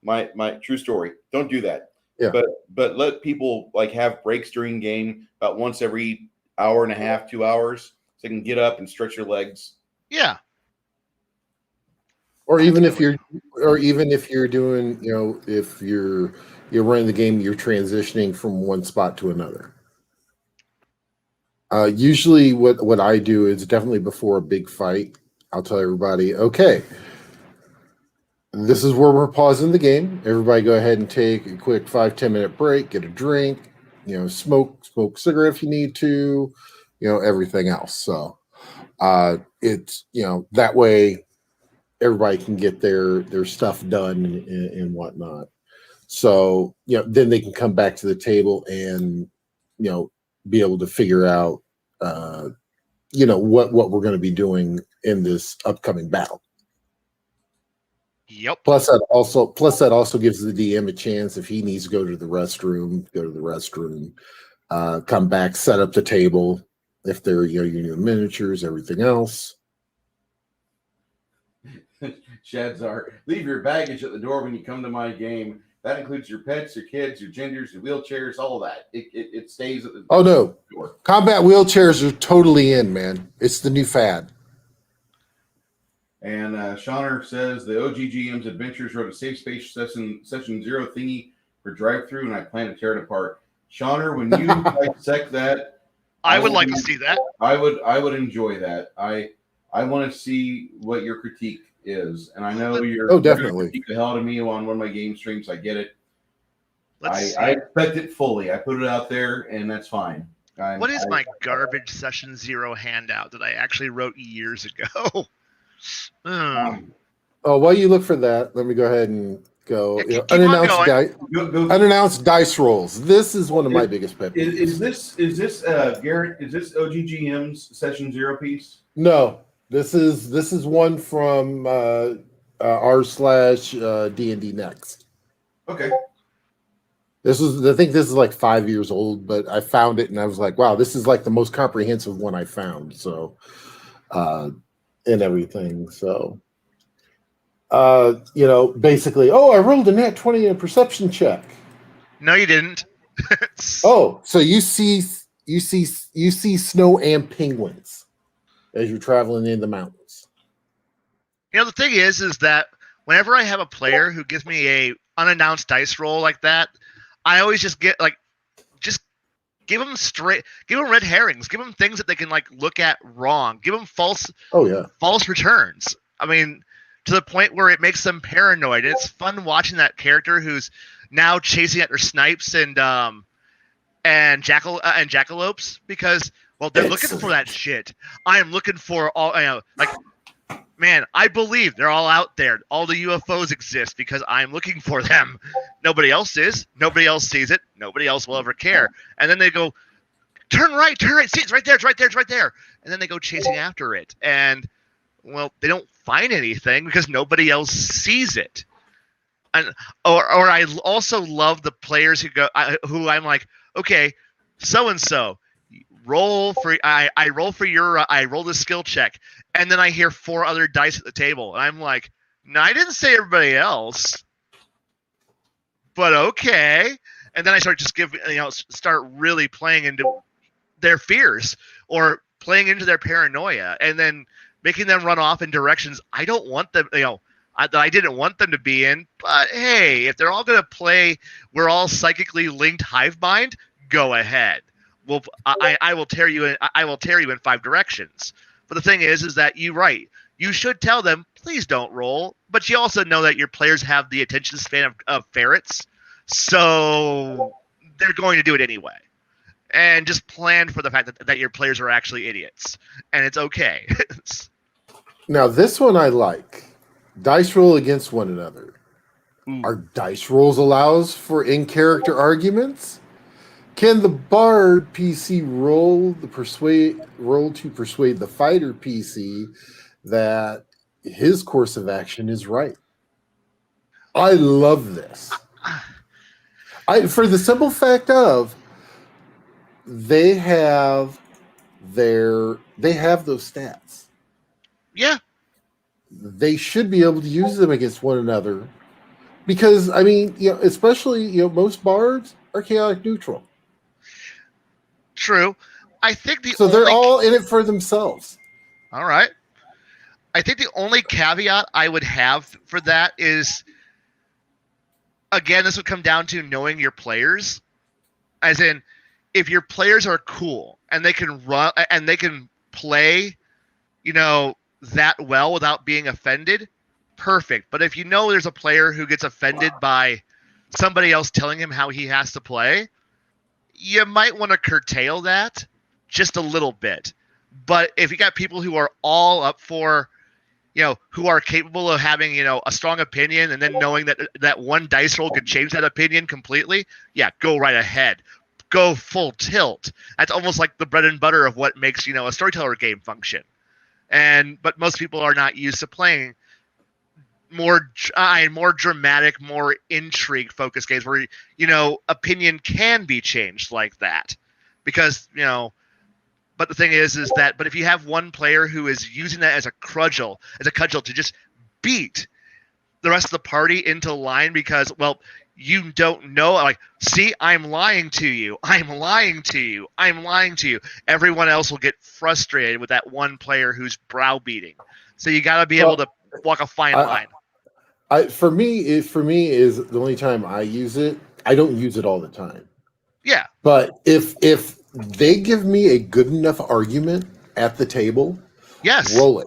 My true story. Don't do that. Yeah. But let people have breaks during game about once every hour and a half, 2 hours, so they can get up and stretch your legs. Yeah. Or even if you're doing, if you're running the game, you're transitioning from one spot to another. Usually what I do is definitely before a big fight, I'll tell everybody, okay, this is where we're pausing the game. Everybody go ahead and take a quick 5-10 minute break, get a drink, smoke a cigarette if you need to, everything else. So it's, that way everybody can get their stuff done and whatnot. So, then they can come back to the table and, be able to figure out what we're going to be doing in this upcoming battle. Yep. Plus that also gives the DM a chance, if he needs to go to the restroom, come back, set up the table. If they're your miniatures, everything else. Shadzar, leave your baggage at the door when you come to my game. That includes your pets, your kids, your genders, your wheelchairs, all that. It stays at the Oh no, door. Combat wheelchairs are totally in, man. It's the new fad. And Shauner says the OGGM's Adventures wrote a safe space session 0 thingy for drive-through, and I plan to tear it apart. Shauner, when you dissect that, I would like to see that. I would enjoy that. I want to see what your critique is, and I know you're definitely critique the hell out of me on one of my game streams. I get it. I expect it fully. I put it out there, and that's fine. What is my garbage session 0 handout that I actually wrote years ago? While you look for that, let me go ahead and go. Unannounced dice rolls. This is one of my biggest pet peeves. Is this Garrett? Is this OGGM's session 0 piece? No, this is one from r/D&D Next. Okay. I think this is like 5 years old, but I found it and I was like, wow, this is like the most comprehensive one I found. So, and everything. So, basically, I rolled a nat 20 in a perception check. No, you didn't. So you see snow and penguins as you're traveling in the mountains. The thing is that whenever I have a player who gives me a unannounced dice roll like that, I always just give them red herrings, give them things that they can look at wrong, give them false returns. I mean, to the point where it makes them paranoid. It's fun watching that character who's now chasing after snipes and jackalopes because they're looking for that shit. I am looking for all man, I believe they're all out there. All the UFOs exist because I'm looking for them. Nobody else is. Nobody else sees it. Nobody else will ever care. And then they go, turn right. See, it's right there. And then they go chasing after it. And, they don't find anything because nobody else sees it. And or I also love the players who I'm like, okay, so-and-so, roll for I roll the skill check, and then I hear 4 other dice at the table, and I'm like, no, I didn't say everybody else, but okay. And then I start start really playing into their fears or playing into their paranoia, and then making them run off in directions I don't want them, that I didn't want them to be in. But hey, if they're all gonna play, we're all psychically linked hive mind. Go ahead. Well, I will tear you in. I will tear you in 5 directions. But the thing is that you're right. You should tell them, please don't roll. But you also know that your players have the attention span of ferrets, so they're going to do it anyway. And just plan for the fact that your players are actually idiots, and it's okay. Now, this one I like. Dice roll against one another. Are dice rolls allows for in-character arguments? Can the Bard PC roll to persuade the fighter PC that his course of action is right? I love this. For the simple fact of they have those stats. Yeah. They should be able to use them against one another because especially most bards are chaotic neutral. True. I think they're all in it for themselves. All right. I think the only caveat I would have for that is, again, this would come down to knowing your players. As in, if your players are cool and they can run and they can play, that well without being offended, perfect. But if there's a player who gets offended by somebody else telling him how he has to play, you might want to curtail that just a little bit. But if you got people who are all up for, who are capable of having, a strong opinion and then knowing that one dice roll could change that opinion completely, yeah, go right ahead. go full tilt. That's almost like the bread and butter of what makes, a storyteller game function. But most people are not used to playing more dramatic, more intrigue focused games where opinion can be changed like that, because But the thing is that if you have one player who is using that as a cudgel to just beat the rest of the party into line because, well, you don't know, like, see, I'm lying to you. Everyone else will get frustrated with that one player who's browbeating. So you got to be able to walk a fine line. For me is the only time I use it. I don't use it all the time. Yeah. But if they give me a good enough argument at the table, yes, roll it.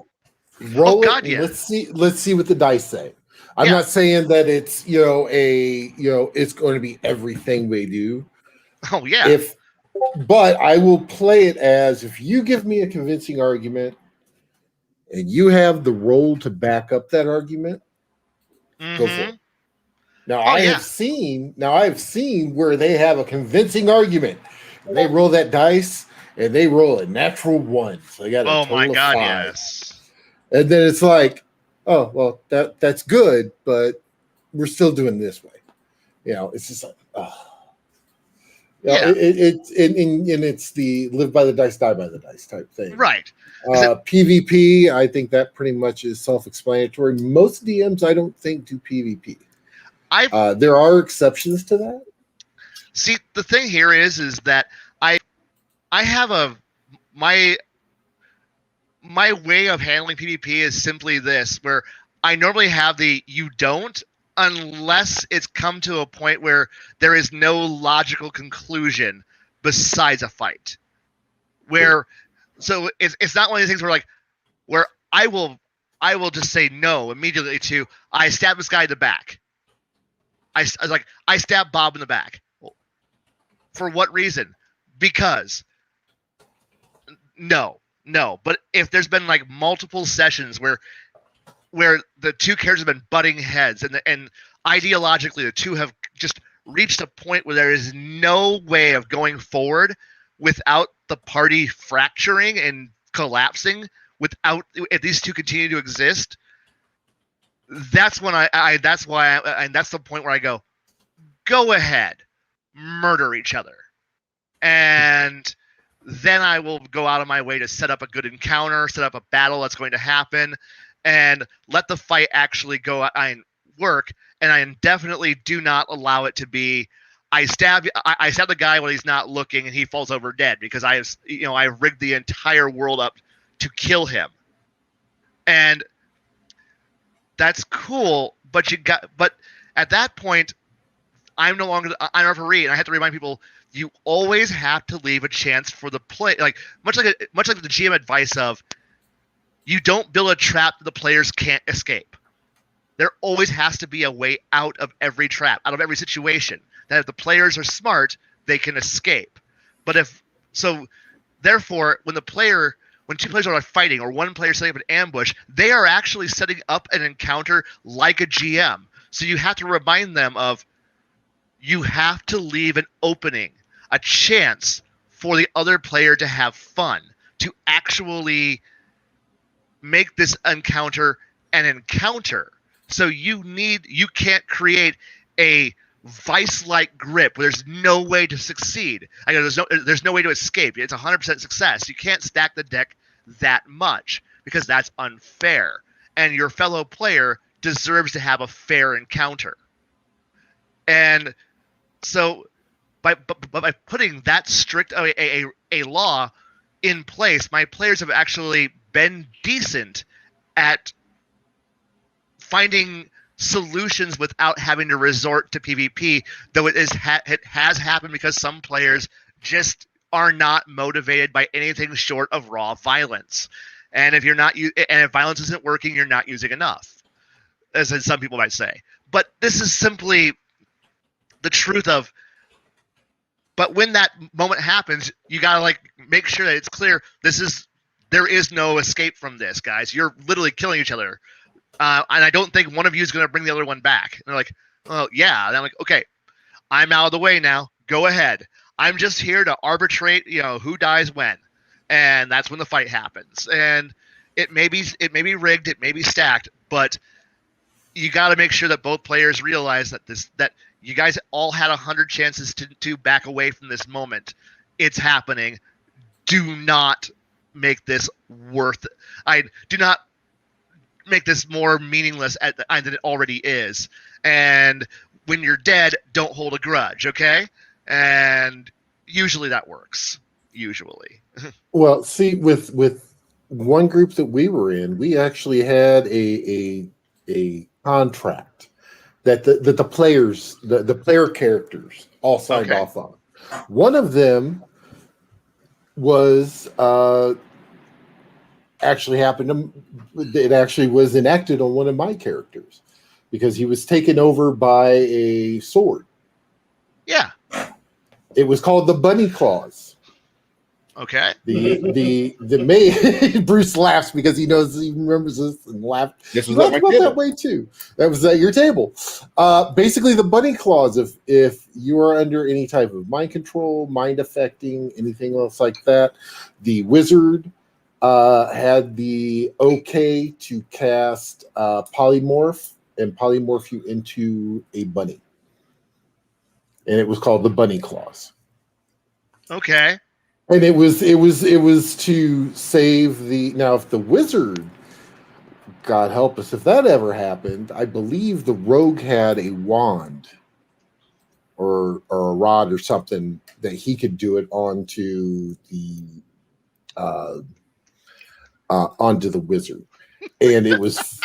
Roll it. God, And yeah. Let's see what the dice say. I'm not saying that it's it's going to be everything we do. Oh yeah. But I will play it as, if you give me a convincing argument and you have the roll to back up that argument, go for it. Now I have seen where they have a convincing argument. And they roll that dice and they roll a natural 1. So they got a total of 5. Yes. And then it's like, oh well, that's good, but we're still doing it this way. It's just like, it's the live by the dice, die by the dice type thing. Right. PvP, I think that pretty much is self-explanatory. Most DMs, I don't think, do PvP. There are exceptions to that. See, the thing here is that I have my way of handling PvP is simply this, where I normally have the you don't, unless it's come to a point where there is no logical conclusion besides a fight. So it's not one of these things where I will just say no immediately to, I stab this guy in the back. I stab Bob in the back. For what reason? Because no. But if there's been multiple sessions where the two characters have been butting heads and ideologically the two have just reached a point where there is no way of going forward without the party fracturing and collapsing, if these two continue to exist, that's when that's the point where I go ahead, murder each other. And then I will go out of my way to set up a good encounter, set up a battle that's going to happen, and let the fight actually go and work. And I definitely do not allow it to be, I stab the guy when he's not looking and he falls over dead, because I've rigged the entire world up to kill him. And that's cool, but at that point, I'm a referee, and I have to remind people, you always have to leave a chance for the play, much like the GM advice of, you don't build a trap that the players can't escape. There always has to be a way out of every trap, out of every situation, that if the players are smart, they can escape. Therefore, when two players are fighting, or one player setting up an ambush, they are actually setting up an encounter like a GM. So you have to remind them of, you have to leave an opening, a chance for the other player to have fun, to actually make this encounter an encounter. So you can't create a vice-like grip where there's no way to succeed. There's no way to escape. It's 100% success. You can't stack the deck that much, because that's unfair. And your fellow player deserves to have a fair encounter. And so by putting that strict a law in place, my players have actually been decent at finding solutions without having to resort to PvP, though it has happened because some players just are not motivated by anything short of raw violence. And if violence isn't working, you're not using enough, as some people might say. But this is simply the truth of, but when that moment happens, you gotta make sure that it's clear, there is no escape from this, guys. You're literally killing each other. And I don't think one of you is going to bring the other one back. And they're like, oh, yeah. And I'm like, okay, I'm out of the way now. Go ahead. I'm just here to arbitrate, who dies when, and that's when the fight happens. And it may be rigged, it may be stacked, but you got to make sure that both players realize that you guys all had 100 chances to back away from this moment. It's happening. Do not make this do not make this more meaningless than it already is. And when you're dead, don't hold a grudge, okay? And usually that works. Usually. Well, see, with one group that we were in, we actually had a contract that the players, the player characters all signed off on. One of them was actually it actually was enacted on one of my characters because he was taken over by a sword. Yeah. It was called the Bunny Claws. Okay. The main Bruce laughs because he remembers this and laughed. This He was laughed at my about table. that way too. That was at your table. Basically, the Bunny Claws. If you are under any type of mind control, mind affecting, anything else like that, the wizard had the okay to cast polymorph and polymorph you into a bunny, and it was called the Bunny Claws. Okay. And it was to save now if the wizard, God help us if that ever happened, I believe the rogue had a wand or a rod or something that he could do it onto the wizard. And it was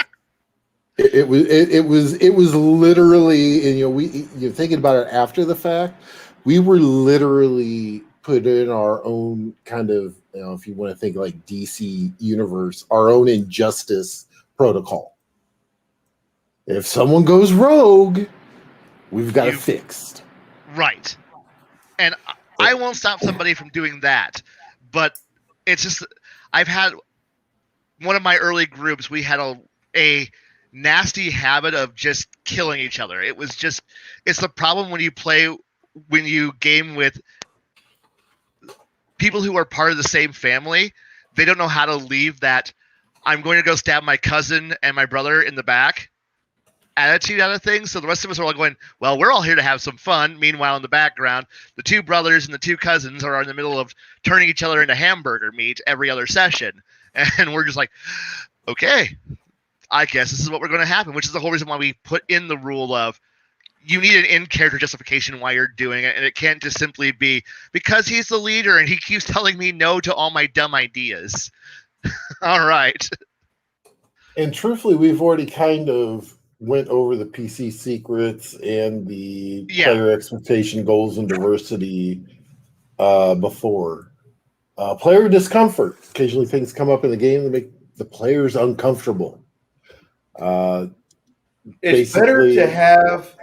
it was literally, and you're thinking about it after the fact, we were literally put in our own kind of, if you want to think like DC universe, our own injustice protocol. If someone goes rogue, we've got it fixed. Right. And I won't stop somebody from doing that, but it's just, I've had one of my early groups, we had a nasty habit of just killing each other. It's the problem when you game with people who are part of the same family. They don't know how to leave that I'm going to go stab my cousin and my brother in the back attitude out of things. So the rest of us are all going, well, we're all here to have some fun. Meanwhile, in the background, the two brothers and the two cousins are in the middle of turning each other into hamburger meat every other session. And we're just like, okay, I guess this is what we're going to happen, which is the whole reason why we put in the rule of you need an in-character justification why you're doing it, and it can't just simply be because he's the leader and he keeps telling me no to all my dumb ideas. All right. And truthfully, we've already kind of went over the PC secrets and the player expectation, goals, and diversity before. Player discomfort. Occasionally things come up in the game that make the players uncomfortable. It's better to have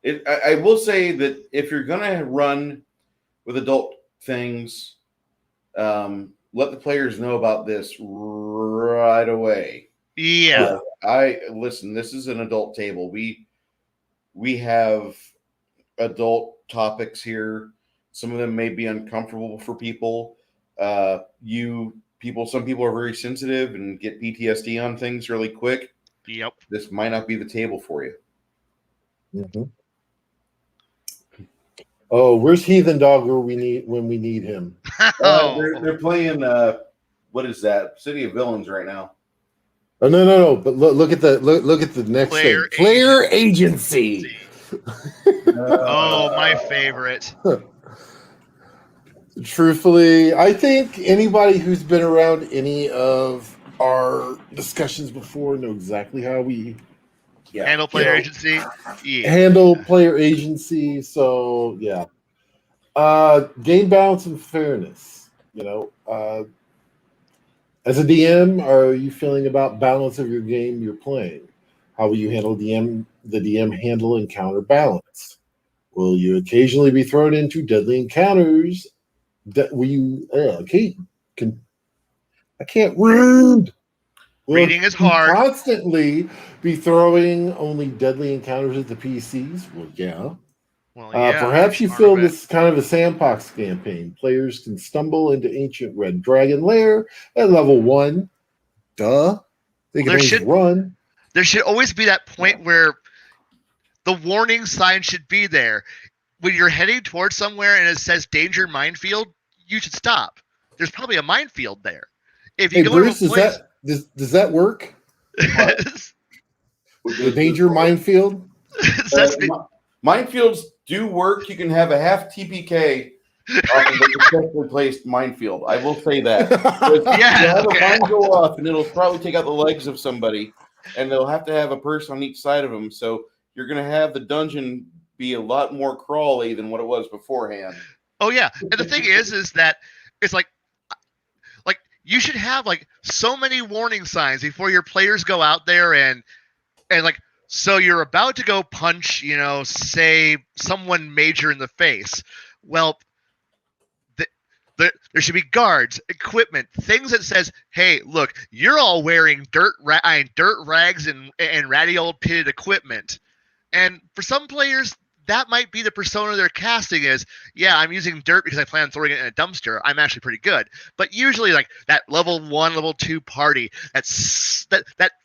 it. I will say that if you're going to run with adult things, let the players know about this right away. Yeah. Listen, this is an adult table. We have adult topics here. Some of them may be uncomfortable for people. Some people are very sensitive and get PTSD on things really quick. Yep. This might not be the table for you. Mm-hmm. Oh, where's Heathen Dog when we need him? They're playing what is that? City of Villains right now. Oh no! But look at the next Player thing. Player agency. Oh, my favorite. Truthfully, I think anybody who's been around any of our discussions before know exactly how we handle player agency. Yeah. Handle player agency. So yeah. Game balance and fairness. As a DM, how are you feeling about balance of your game you're playing? How will you handle the DM handle and counter balance? Will you occasionally be thrown into deadly encounters? Will you? I can't read. Reading is hard. Constantly be throwing only deadly encounters at the PCs. Well, yeah. Well, Perhaps you part feel of it. this is kind of a sandbox campaign. Players can stumble into ancient red dragon lair at level 1. Duh. They can There always should- run. There should always be that point where the warning sign should be there. When you're heading towards somewhere and it says danger minefield, you should stop. There's probably a minefield there. If you Hey, go Bruce, to a place, does that work? The danger minefield? That's Minefields do work. You can have a half TPK off of a successfully placed minefield. I will say that. Yeah, You'll have okay. a mine go off, and it'll probably take out the legs of somebody, and they'll have to have a person on each side of them. So you're going to have the dungeon be a lot more crawly than what it was beforehand. Oh yeah, and the thing is that it's like you should have like so many warning signs before your players go out there and like, so you're about to go punch, say someone major in the face. Well, there should be guards, equipment, things that says, hey, look, you're all wearing dirt rags and ratty old pitted equipment. And for some players, that might be the persona they're casting is, yeah, I'm using dirt because I plan on throwing it in a dumpster. I'm actually pretty good. But usually like that level 1, level 2 party, that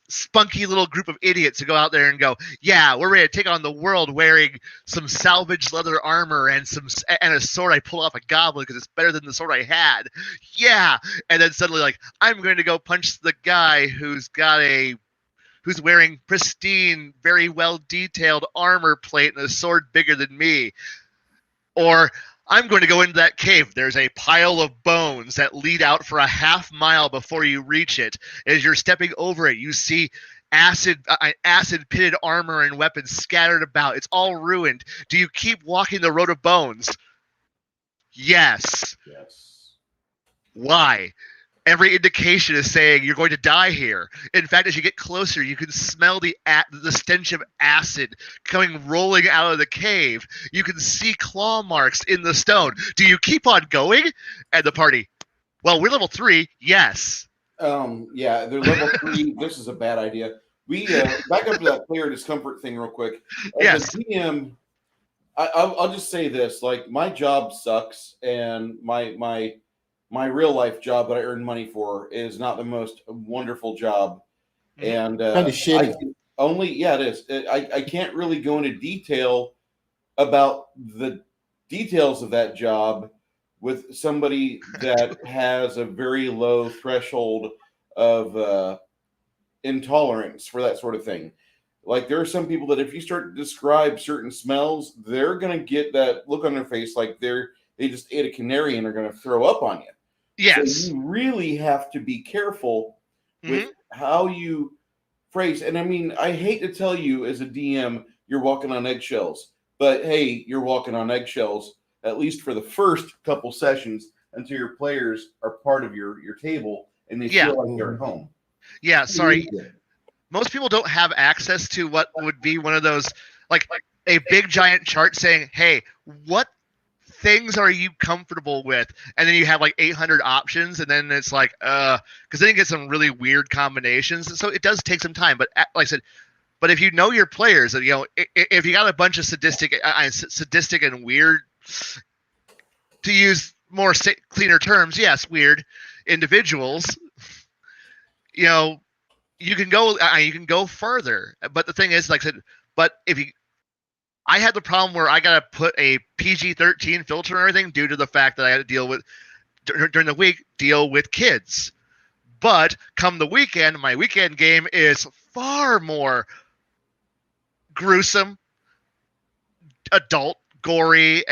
spunky little group of idiots who go out there and go, yeah, we're ready to take on the world wearing some salvaged leather armor and a sword I pull off a goblin because it's better than the sword I had. Yeah. And then suddenly like, I'm going to go punch the guy who's wearing pristine, very well detailed armor plate and a sword bigger than me. Or I'm going to go into that cave. There's a pile of bones that lead out for a half mile before you reach it. As you're stepping over it, you see acid pitted armor and weapons scattered about. It's all ruined. Do you keep walking the road of bones? Yes. Why? Every indication is saying you're going to die here. In fact, as you get closer, you can smell the stench of acid rolling out of the cave. You can see claw marks in the stone. Do you keep on going? And the party, well, we're level 3. Yes. Yeah, they're level 3. This is a bad idea. We back up to that player discomfort thing real quick. Yes. The DM, I'll just say this: like, my job sucks, and my real life job that I earn money for is not the most wonderful job. And Kind of shitty. It is. I can't really go into detail about the details of that job with somebody that has a very low threshold of intolerance for that sort of thing. Like, there are some people that if you start to describe certain smells, they're going to get that look on their face like they just ate a canary and are going to throw up on you. Yes. So you really have to be careful with how you phrase. And I mean, I hate to tell you as a DM, you're walking on eggshells, but hey, you're walking on eggshells, at least for the first couple sessions until your players are part of your table and they feel like they're at home. Yeah, sorry. Most people don't have access to what would be one of those, like a big giant chart saying, hey, what things are you comfortable with? And then you have like 800 options, and then it's like, because then you get some really weird combinations. So it does take some time. But like I said, but if you know your players, if you got a bunch of sadistic and weird, to use more cleaner terms, yes, weird individuals, you can go further. But the thing is, like I said, but I had the problem where I got to put a PG-13 filter and everything due to the fact that I had to during the week deal with kids. But come the weekend, my weekend game is far more gruesome, adult, gory,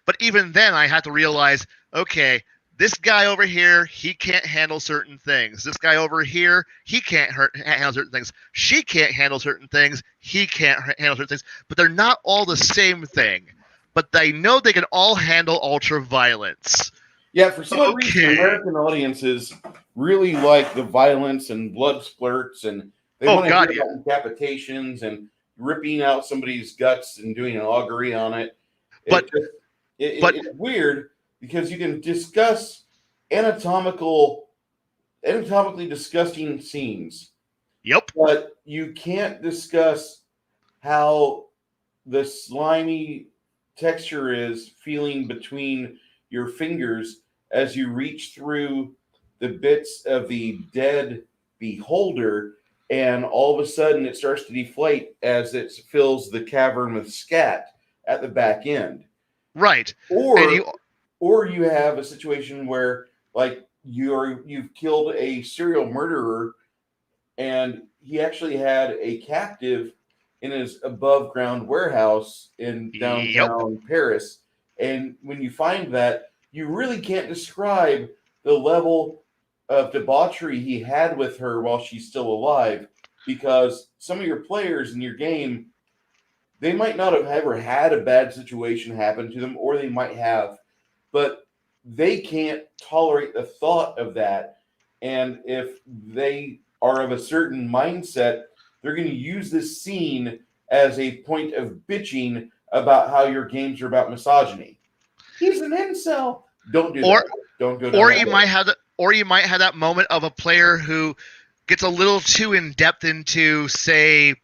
but even then I had to realize, okay, this guy over here, he can't handle certain things. This guy over here, he can't handle certain things. She can't handle certain things. He can't handle certain things. But they're not all the same thing. But they know they can all handle ultra violence. Yeah, for some reason, American audiences really like the violence and blood splurts, and they want to hear about decapitations and ripping out somebody's guts and doing an augury on it. But it's weird, because you can discuss anatomically disgusting scenes. Yep. But you can't discuss how the slimy texture is feeling between your fingers as you reach through the bits of the dead beholder, and all of a sudden it starts to deflate as it fills the cavern with scat at the back end. Right. Or And or you have a situation where like you've killed a serial murderer and he actually had a captive in his above ground warehouse in Yep. downtown Paris. And when you find that, you really can't describe the level of debauchery he had with her while she's still alive, because some of your players in your game, they might not have ever had a bad situation happen to them, or they might have, but they can't tolerate the thought of that. And if they are of a certain mindset, they're going to use this scene as a point of bitching about how your games are about misogyny. He's an incel. Don't do that. Don't go down or that you road. might have that moment of a player who gets a little too in depth into, say,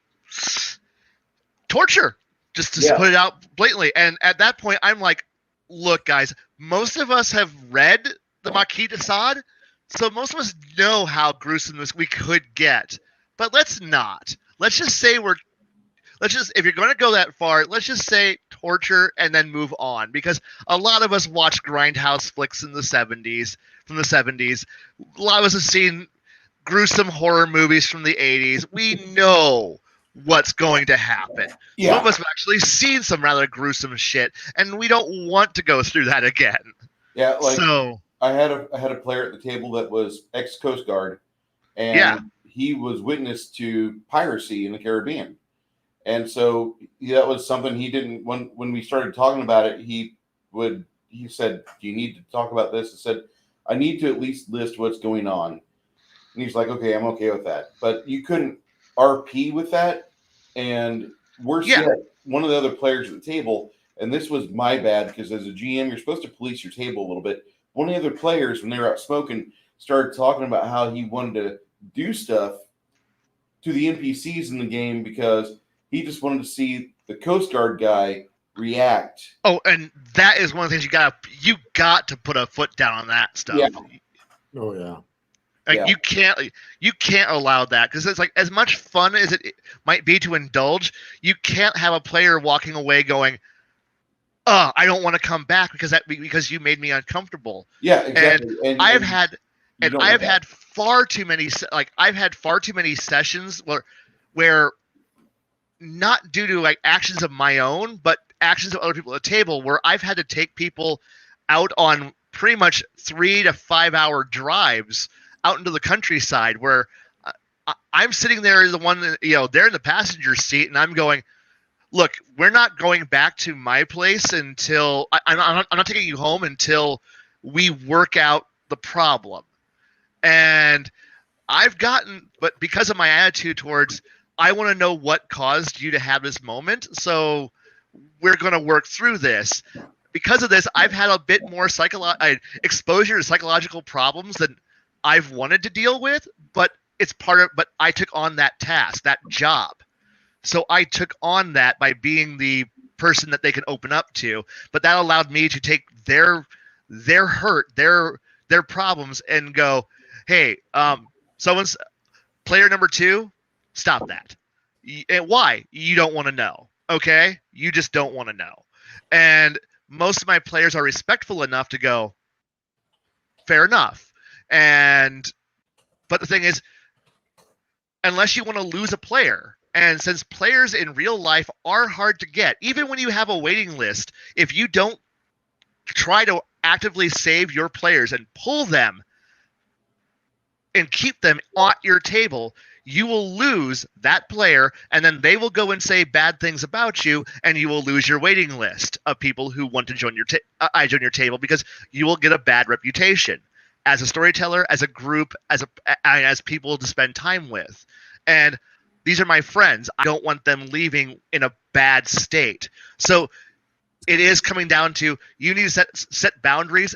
torture, just to put it out blatantly. And at that point, I'm like, look, guys, most of us have read the Marquis de Sade, so most of us know how gruesome this we could get. But let's not. Let's just say if you're going to go that far, let's just say torture and then move on. Because a lot of us watched grindhouse flicks from the 70s. A lot of us have seen gruesome horror movies from the 80s. We know what's going to happen. Yeah. Some of us have actually seen some rather gruesome shit, and we don't want to go through that again. Yeah, like So I had a player at the table that was ex Coast Guard, and he was witness to piracy in the Caribbean. And so that was something he didn't, when we started talking about it, he said, do you need to talk about this? I said, I need to at least list what's going on. And he's like, okay, I'm okay with that. But you couldn't RP with that. And worse yet, one of the other players at the table, and this was my bad because as a GM, you're supposed to police your table a little bit. One of the other players, when they were out smoking, started talking about how he wanted to do stuff to the NPCs in the game because he just wanted to see the Coast Guard guy react. Oh, and that is one of the things you got to put a foot down on that stuff. Yeah. Oh yeah. Like you can't allow that, because it's like, as much fun as it might be to indulge, you can't have a player walking away going, "Oh, I don't want to come back because you made me uncomfortable." Yeah, exactly. And I have had far too many sessions where not due to like actions of my own, but actions of other people at the table, where I've had to take people out on pretty much 3 to 5 hour drives out into the countryside, where I'm sitting there as the one, they're in the passenger seat, and I'm going, look, we're not going back to my place until I'm not taking you home until we work out the problem. And but because of my attitude towards, I want to know what caused you to have this moment, so we're going to work through this. Because of this, I've had a bit more exposure to psychological problems than I've wanted to deal with, but but I took on that task, that job. So I took on that by being the person that they can open up to, but that allowed me to take their hurt, their problems, and go, hey, someone's player number 2, stop that. And why? You don't want to know. Okay? You just don't want to know. And most of my players are respectful enough to go, fair enough. But the thing is, unless you want to lose a player, and since players in real life are hard to get, even when you have a waiting list, if you don't try to actively save your players and pull them and keep them at your table, you will lose that player, and then they will go and say bad things about you, and you will lose your waiting list of people who want to join your table, because you will get a bad reputation as a storyteller, as a group, as people to spend time with. And these are my friends. I don't want them leaving in a bad state. So it is coming down to, you need to set boundaries,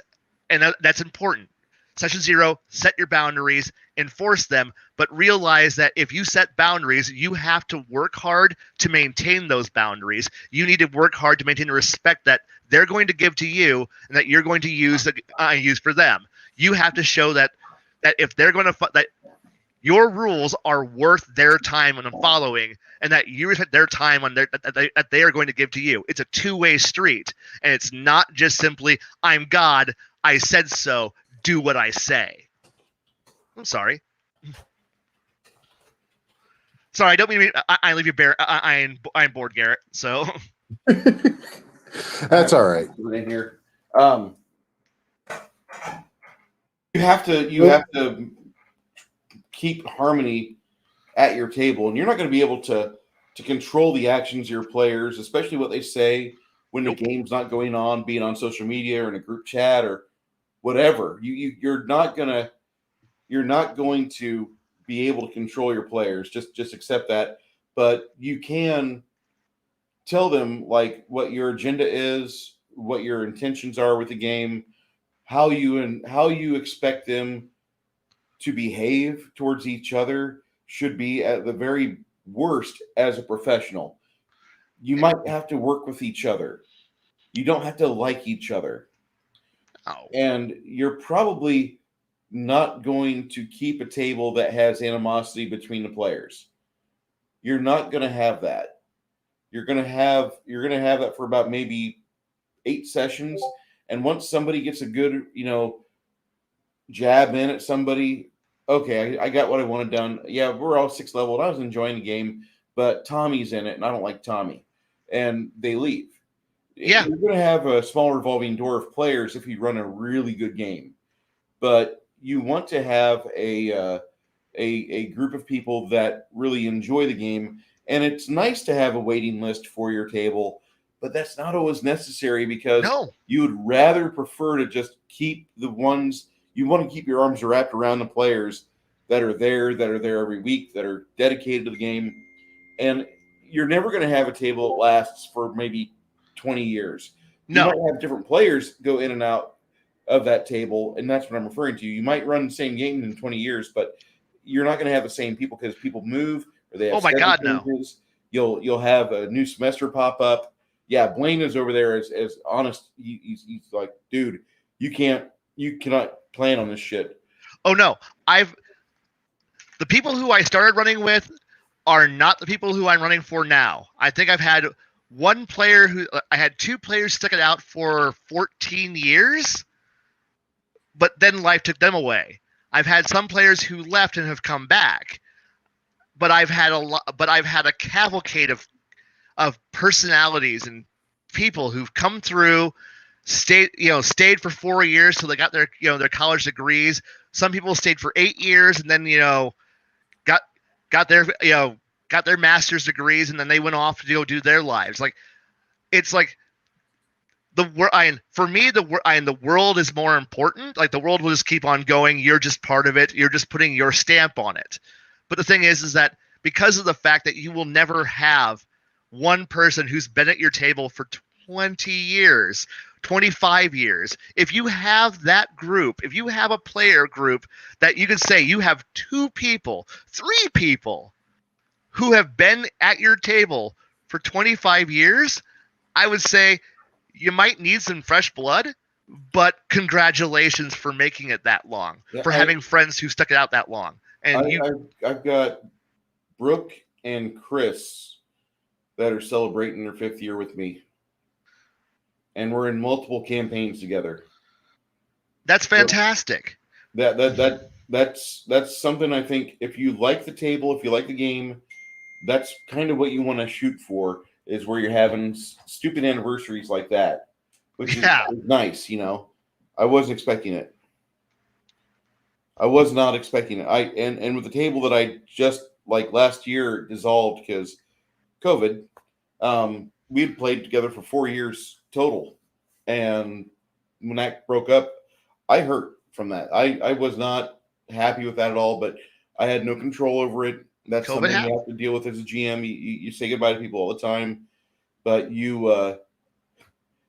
and that's important. Session 0, set your boundaries, enforce them, but realize that if you set boundaries, you have to work hard to maintain those boundaries. You need to work hard to maintain the respect that they're going to give to you and that you're going to use for them. You have to show that if they're going to that your rules are worth their time and following, and that you respect their time on that they are going to give to you. It's a two-way street, and it's not just simply I'm God, I said so, do what I say. I'm sorry. Sorry, I don't mean I leave you bare. I'm bored, Garrett. So That's all right. In here, you have to keep harmony at your table, and you're not going to be able to control the actions of your players, especially what they say when the game's not going on, being on social media or in a group chat or whatever. You're not going to be able to control your players. Just accept that. But you can tell them like what your agenda is, what your intentions are with the game, how you expect them to behave towards each other should be at the very worst as a professional. You might have to work with each other. You don't have to like each other. Oh. And you're probably not going to keep a table that has animosity between the players. You're not going to have that. You're going to have that for about maybe 8 sessions. And once somebody gets a good, jab in at somebody, okay, I got what I wanted done. Yeah, we're all 6th level, and I was enjoying the game, but Tommy's in it, and I don't like Tommy. And they leave. Yeah. You're going to have a small revolving door of players if you run a really good game. But you want to have a group of people that really enjoy the game. And it's nice to have a waiting list for your table, but that's not always necessary because you would rather prefer to just keep the ones – you want to keep your arms wrapped around the players that are there every week, that are dedicated to the game. And you're never going to have a table that lasts for maybe 20 years. No. You might have different players go in and out of that table, and that's what I'm referring to. You might run the same game in 20 years, but you're not going to have the same people because people move or they have changes. No. You'll have a new semester pop up. Yeah, Blaine is over there as honest. He's like, dude, you cannot plan on this shit. Oh no, the people who I started running with are not the people who I'm running for now. I think I've had I had 2 players stuck it out for 14 years, but then life took them away. I've had some players who left and have come back, but I've had a cavalcade of personalities and people who've come through, stayed for 4 years till they got their their college degrees. Some people stayed for 8 years and then got their master's degrees, and then they went off to go do their lives. Like, it's like for me the world is more important. Like, the world will just keep on going. You're just part of it. You're just putting your stamp on it. But the thing is that because of the fact that you will never have one person who's been at your table for 20 years, 25 years. If you have that group, if you have a player group that you can say you have 2 people, 3 people who have been at your table for 25 years, I would say you might need some fresh blood, but congratulations for making it that long, for having friends who stuck it out that long. And I've got Brooke and Chris that are celebrating their 5th year with me. And we're in multiple campaigns together. That's fantastic. That's something I think if you like the table, if you like the game, that's kind of what you want to shoot for, is where you're having stupid anniversaries like that, which is nice, I wasn't expecting it. I was not expecting it. And with the table that I just like last year dissolved because COVID, we had played together for 4 years total. And when that broke up, I hurt from that. I was not happy with that at all, but I had no control over it. That's something you have to deal with as a GM. You say goodbye to people all the time, but you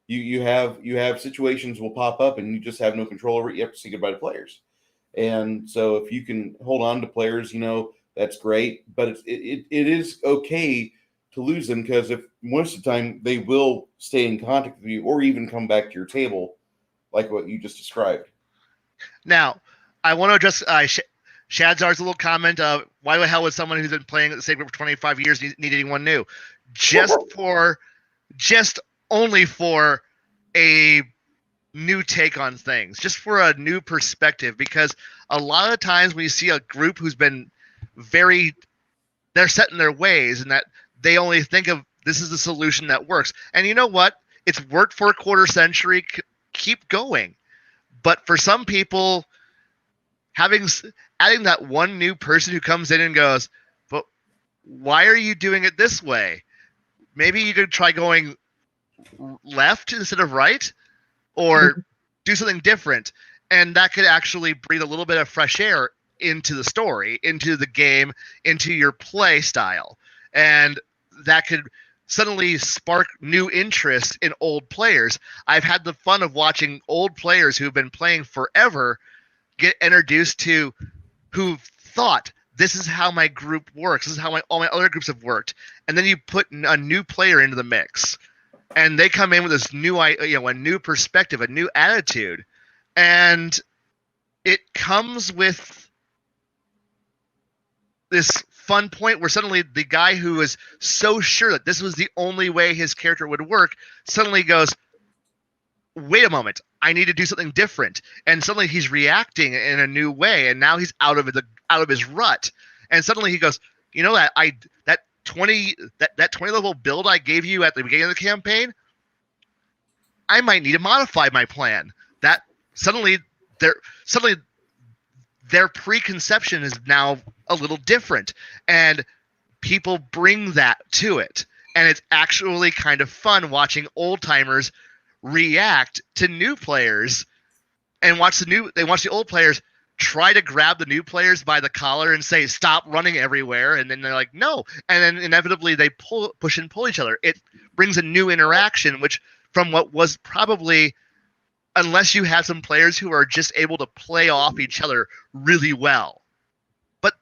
have situations will pop up and you just have no control over it. You have to say goodbye to players. And so if you can hold on to players, that's great. But it is okay to lose them, because if most of the time they will stay in contact with you or even come back to your table, like what you just described. Now, I want to address Shadzar's little comment of why the hell would someone who's been playing at the same group for 25 years need anyone new? Just only for a new take on things, just for a new perspective, because a lot of times when you see a group who's been they're set in their ways and that they only think of this is the solution that works. And you know what? It's worked for a quarter century. Keep going. But for some people, adding that one new person who comes in and goes, but why are you doing it this way? Maybe you could try going left instead of right, or do something different. And that could actually breathe a little bit of fresh air into the story, into the game, into your play style. And that could suddenly spark new interest in old players. I've had the fun of watching old players who've been playing forever get introduced to who thought this is how my group works. This is how all my other groups have worked. And then you put a new player into the mix, and they come in with this new, a new perspective, a new attitude, and it comes with this fun point where suddenly the guy who is so sure that this was the only way his character would work suddenly goes, wait a moment, I need to do something different. And suddenly he's reacting in a new way, and now he's out of his rut. And suddenly he goes, that 20 level build I gave you at the beginning of the campaign, I might need to modify my plan. That suddenly their preconception is now a little different, and people bring that to it. And it's actually kind of fun watching old timers react to new players and watch the old players try to grab the new players by the collar and say, stop running everywhere. And then they're like, no. And then inevitably they push and pull each other. It brings a new interaction, which from what was probably, unless you have some players who are just able to play off each other really well. But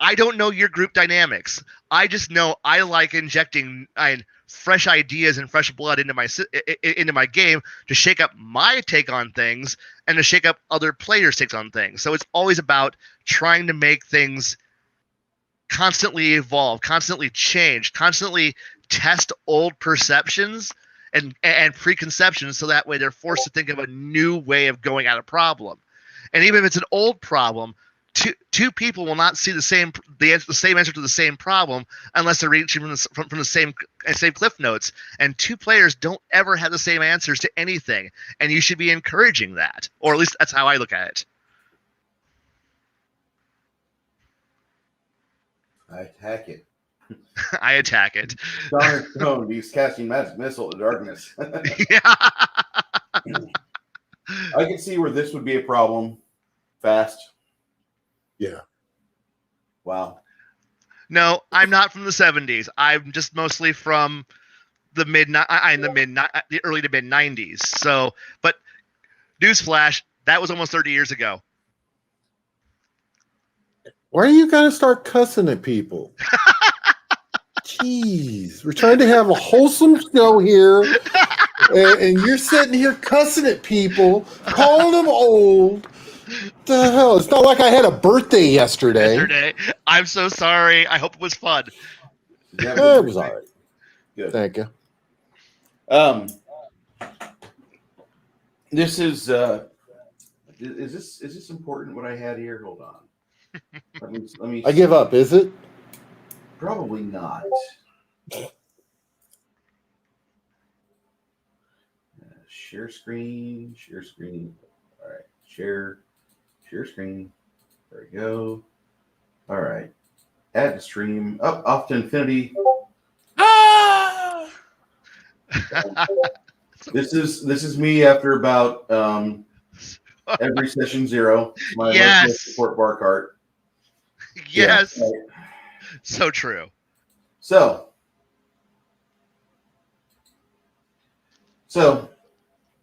I don't know your group dynamics. I just know I like injecting fresh ideas and fresh blood into my game to shake up my take on things and to shake up other players' takes on things. So it's always about trying to make things constantly evolve, constantly change, constantly test old perceptions and preconceptions, so that way they're forced to think of a new way of going at a problem. And even if it's an old problem, two people will not see the same answer to the same problem unless they're reaching from the same cliff notes. And two players don't ever have the same answers to anything, and you should be encouraging that, or at least that's how I look at it. I attack it. I attack it. Stone, he's casting magic missile in darkness. Yeah. I can see where this would be a problem. Fast. Yeah. Wow. No, I'm not from the 70s. I'm just mostly from the early to mid 90s. So, but newsflash, that was almost 30 years ago. Why are you gotta start cussing at people? Jeez, we're trying to have a wholesome show here, and you're sitting here cussing at people, calling them old. What the hell? It's not like I had a birthday yesterday. I'm so sorry. I hope it was fun. Yeah, It was all right. Good. Thank you. This is this important? What I had here? Hold on. Let me. I give up. Is it? Probably not. Share screen. All right. Share screen. There we go. All right. Add to stream. Off to infinity. This is me after about every session 0. My Yes. support bar cart. Yes. Yeah, right. So true. So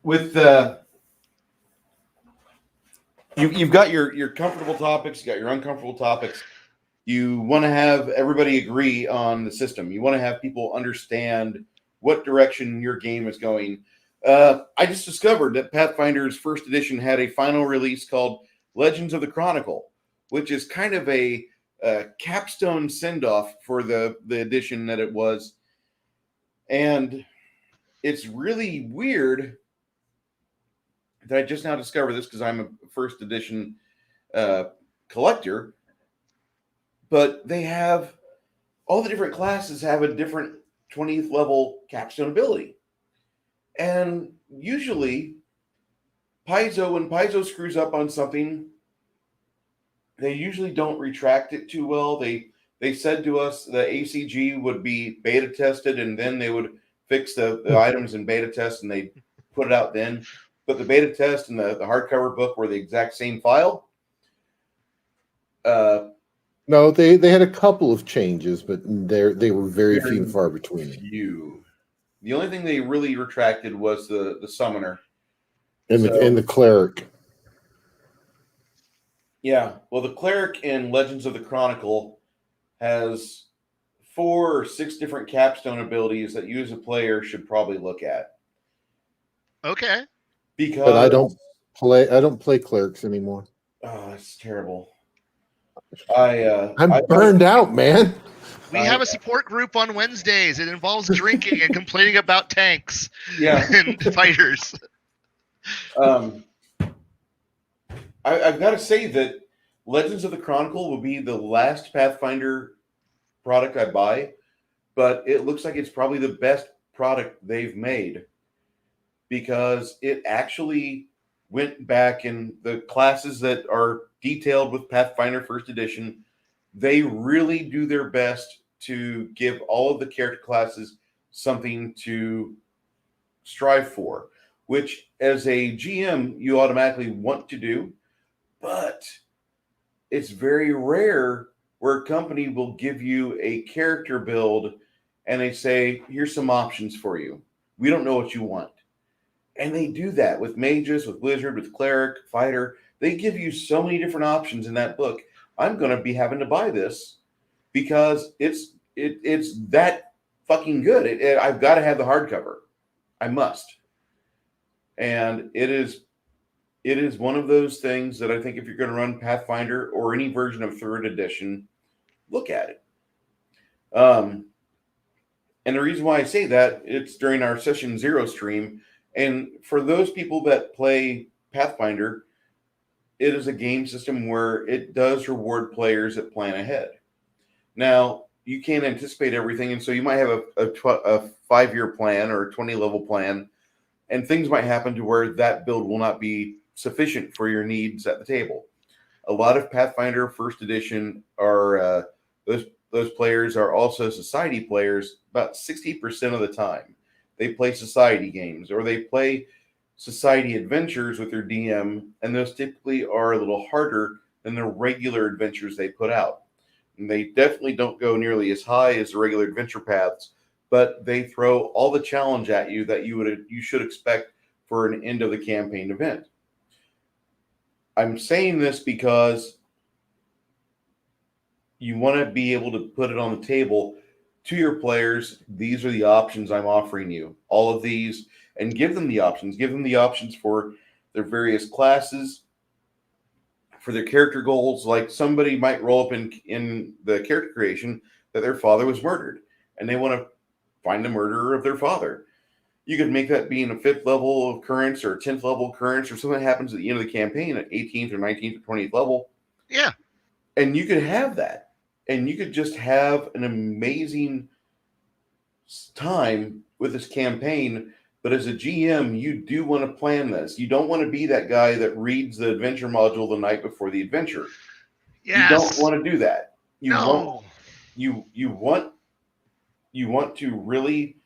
with you've got your comfortable topics, you got your uncomfortable topics. You want to have everybody agree on the system. You want to have people understand what direction your game is going. I just discovered that Pathfinder's first edition had a final release called Legends of the Chronicle, which is kind of a capstone send-off for the edition that it was. And it's really weird that I just now discovered this because I'm a first edition collector. But they have all the different classes have a different 20th level capstone ability. And usually, when Paizo screws up on something, they usually don't retract it too well. They said to us the ACG would be beta tested, and then they would fix the items in beta test, and they put it out then. But the beta test and the hardcover book were the exact same file. No, they had a couple of changes, but they were very few and far between. The only thing they really retracted was the summoner and the cleric. Yeah, well, the cleric in Legends of the Chronicle has 4 or 6 different capstone abilities that you as a player should probably look at. Okay. Because but I don't play clerics anymore. Oh, that's terrible. I'm burned out, man. We have a support group on Wednesdays. It involves drinking and complaining about tanks and fighters. I've got to say that Legends of the Chronicle will be the last Pathfinder product I buy, but it looks like it's probably the best product they've made because it actually went back in the classes that are detailed with Pathfinder First Edition. They really do their best to give all of the character classes something to strive for, which as a GM, you automatically want to do, but it's very rare where a company will give you a character build and they say, here's some options for you. We don't know what you want. And they do that with mages, with wizard, with cleric, fighter. They give you so many different options in that book. I'm going to be having to buy this because it's that fucking good. I've got to have the hardcover. I must. And it is one of those things that I think if you're going to run Pathfinder or any version of 3rd edition, look at it. And the reason why I say that, it's during our Session 0 stream. And for those people that play Pathfinder, it is a game system where it does reward players that plan ahead. Now, you can't anticipate everything, and so you might have a 5-year plan or a 20-level plan, and things might happen to where that build will not be sufficient for your needs at the table. A lot of Pathfinder First Edition are those players are also society players about 60% of the time. They play society games or they play society adventures with their DM, and those typically are a little harder than the regular adventures they put out. And they definitely don't go nearly as high as the regular adventure paths, but they throw all the challenge at you that you should expect for an end of the campaign event. I'm saying this because you want to be able to put it on the table to your players. These are the options I'm offering you. All of these, and give them the options. Give them the options for their various classes, for their character goals. Like somebody might roll up in the character creation that their father was murdered, and they want to find the murderer of their father. You could make that being a 5th level occurrence or a 10th level occurrence or something that happens at the end of the campaign at 18th or 19th or 20th level. Yeah. And you could have that. And you could just have an amazing time with this campaign. But as a GM, you do want to plan this. You don't want to be that guy that reads the adventure module the night before the adventure. Yes. You don't want to do that. You want to really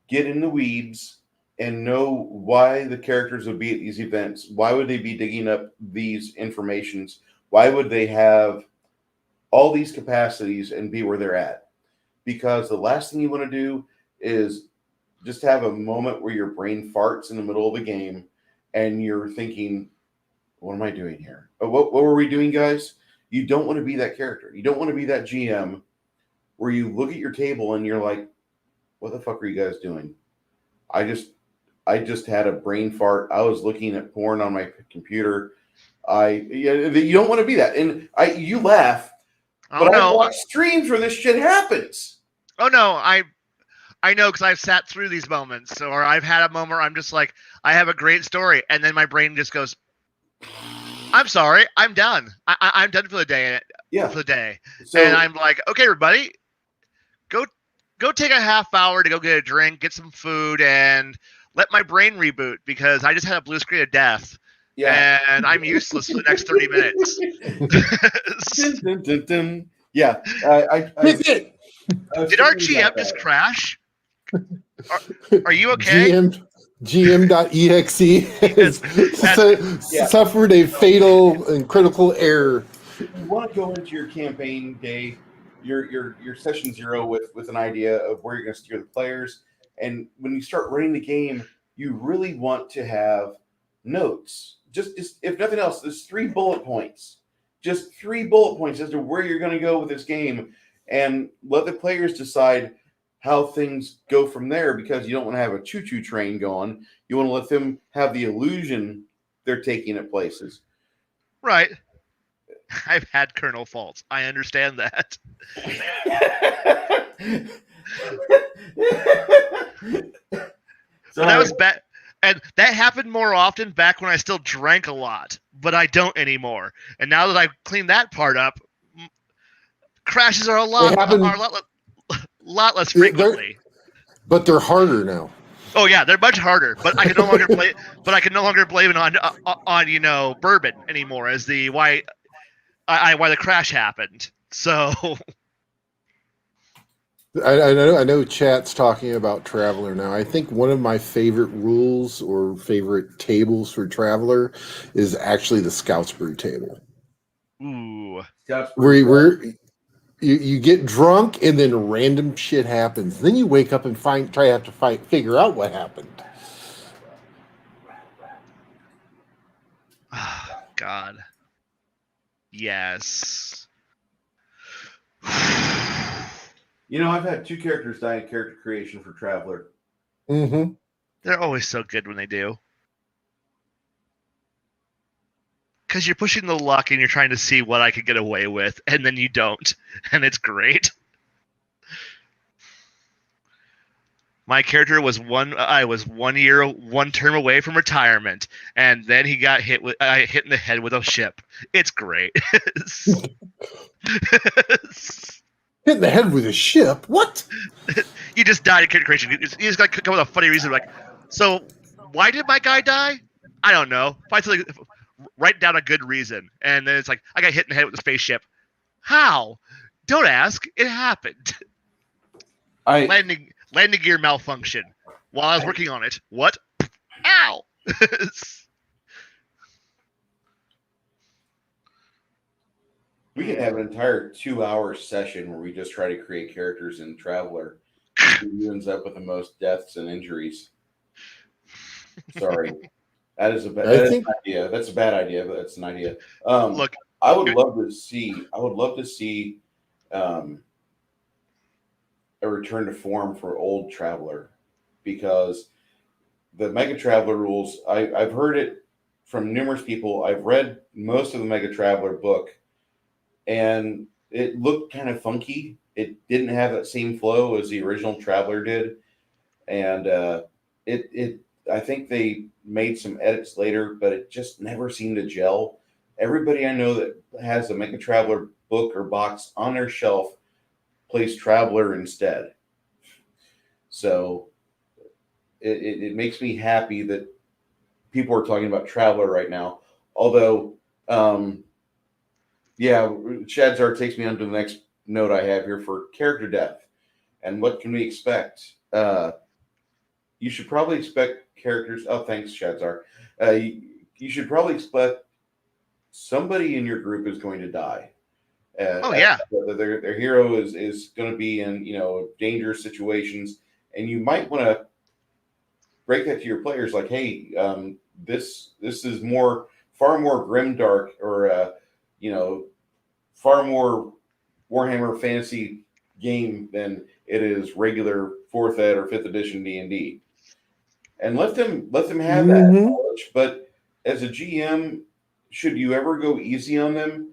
get in the weeds and know why the characters would be at these events. Why would they be digging up these informations? Why would they have all these capacities and be where they're at? Because the last thing you want to do is just have a moment where your brain farts in the middle of the game and you're thinking, what am I doing here? What were we doing, guys? You don't want to be that character. You don't want to be that GM where you look at your table and you're like, what the fuck are you guys doing? I just had a brain fart. I was looking at porn on my computer. You don't want to be that. And you laugh, but I watch streams where this shit happens. Oh no, I know, because I've sat through these moments. Or I've had a moment where I'm just like, I have a great story, and then my brain just goes, I'm sorry, I'm done. I'm done for the day. Yeah. For the day. So, and I'm like, okay, everybody, go take a half hour to go get a drink, get some food, and let my brain reboot, because I just had a blue screen of death. Yeah. And I'm useless for the next 30 minutes. Dun, dun, dun. Yeah. Did our GM just crash? Are you okay? GM.exe suffered a fatal and critical error. You want to go into your campaign day, your session 0 with an idea of where you're going to steer the players, and when you start running the game, you really want to have notes. Just if nothing else, there's 3 bullet points. Just 3 bullet points as to where you're going to go with this game, and let the players decide how things go from there, because you don't want to have a choo-choo train going. You want to let them have the illusion they're taking it places. Right. I've had kernel faults. I understand that. So that was bad. And that happened more often back when I still drank a lot, but I don't anymore. And now that I've cleaned that part up, crashes are a lot less frequently. But they're harder now. Oh yeah, they're much harder. But I can no longer play. But I can no longer blame it on bourbon anymore as the why the crash happened. So. I know chat's talking about Traveler now. I think one of my favorite rules or favorite tables for Traveler is actually the Scouts Brew table. Ooh. Where you get drunk and then random shit happens. Then you wake up and figure out what happened. Oh, God. Yes. I've had 2 characters die in character creation for Traveler. Mm-hmm. They're always so good when they do. Because you're pushing the luck and you're trying to see what I could get away with, and then you don't. And it's great. My character was one term away from retirement, and then he got hit in the head with a ship. It's great. Hit in the head with a ship? What? You just died in character creation. You just got to come with a funny reason, like, so why did my guy die? I don't know. Write down a good reason, and then it's like, I got hit in the head with a spaceship. How? Don't ask. It happened. Landing gear malfunction while I was working on it. What? Ow! We can have an entire 2-hour session where we just try to create characters in Traveler. Who ends up with the most deaths and injuries? Sorry, that is an idea. That's a bad idea, but that's an idea. Look, I would love to see a return to form for old Traveler, because the Mega Traveler rules. I've heard it from numerous people. I've read most of the Mega Traveler book. And it looked kind of funky. It didn't have that same flow as the original Traveler did. And I think they made some edits later, but it just never seemed to gel. Everybody I know that has a Mega Traveler book or box on their shelf plays Traveler instead. So it makes me happy that people are talking about Traveler right now. Although, Shadzar takes me on to the next note I have here for character death. And what can we expect? You should probably expect characters. Oh, thanks, Shadzar. You should probably expect somebody in your group is going to die. Their hero is going to be in dangerous situations, and you might want to break that to your players. Like, hey, this is more far more grimdark or far more Warhammer Fantasy game than it is regular 4th ed or 5th edition D&D. And let them have that knowledge. But as a GM, should you ever go easy on them?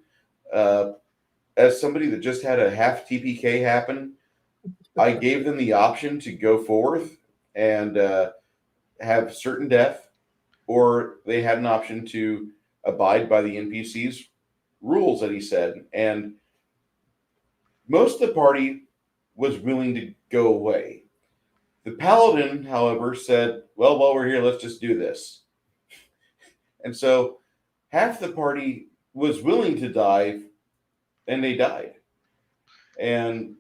As somebody that just had a half TPK happen, I gave them the option to go forth and have certain death, or they had an option to abide by the NPC's rules that he said. And most of the party was willing to go away. The paladin, however, said, well, while we're here, let's just do this. And so half the party was willing to die, and they died. And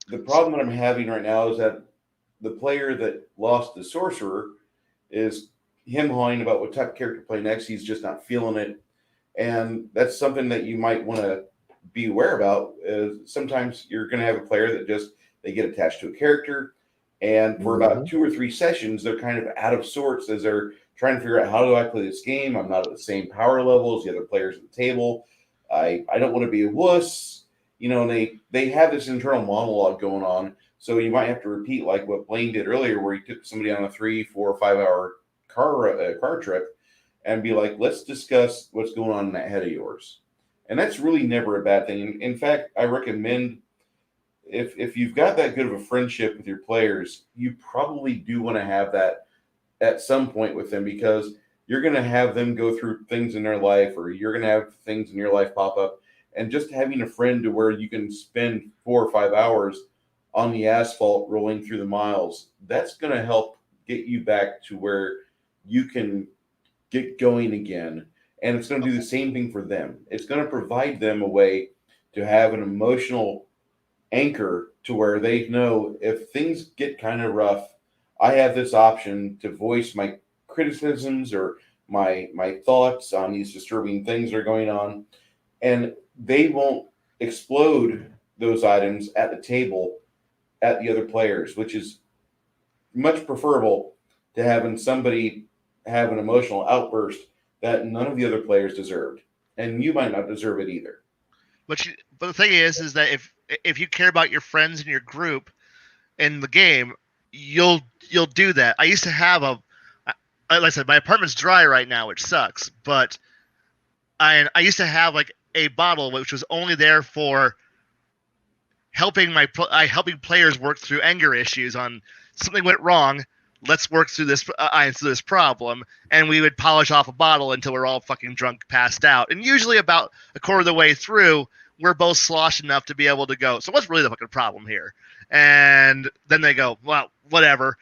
the problem that I'm having right now is that the player that lost the sorcerer is him hawing about what type of character to play next. He's just not feeling it. And that's something that you might want to be aware about. Sometimes you're going to have a player that they get attached to a character. And for about 2 or 3 sessions, they're kind of out of sorts as they're trying to figure out, how do I play this game? I'm not at the same power level as the other players at the table. I don't want to be a wuss. And they have this internal monologue going on. So you might have to repeat like what Blaine did earlier, where he took somebody on a 3, 4, 5 hour car trip and be like, let's discuss what's going on in that head of yours. And that's really never a bad thing. In fact, I recommend, if you've got that good of a friendship with your players, you probably do want to have that at some point with them, because you're going to have them go through things in their life, or you're going to have things in your life pop up. And just having a friend to where you can spend 4 or 5 hours on the asphalt rolling through the miles, that's going to help get you back to where you can get going again. And it's going to do the same thing for them. It's going to provide them a way to have an emotional anchor to where they know if things get kind of rough, I have this option to voice my criticisms or my thoughts on these disturbing things that are going on. And they won't explode those items at the table at the other players, which is much preferable to having somebody have an emotional outburst that none of the other players deserved. And you might not deserve it either. But the thing is that if you care about your friends in your group in the game, you'll do that. I used to have like I said, my apartment's dry right now, which sucks. But I used to have like a bottle which was only there for helping players work through anger issues on something went wrong. Let's work through this problem, and we would polish off a bottle until we're all fucking drunk, passed out. And usually about a quarter of the way through, we're both sloshed enough to be able to go, so what's really the fucking problem here? And then they go, well, whatever,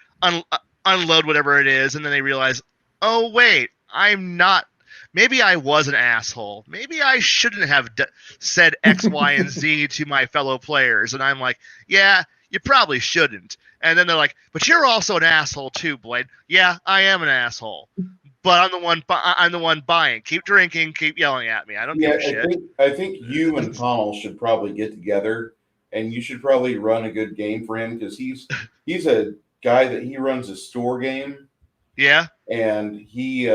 unload whatever it is, and then they realize, oh, wait, I'm not, maybe I was an asshole. Maybe I shouldn't have said X, Y, and Z to my fellow players. And I'm like, yeah, you probably shouldn't. And then they're like, but you're also an asshole too, Blaine. Yeah, I am an asshole. But I'm the one buying. Keep drinking, keep yelling at me. I don't give a shit. I think you and Connell should probably get together, and you should probably run a good game for him, because he's a guy that he runs a store game. Yeah. And he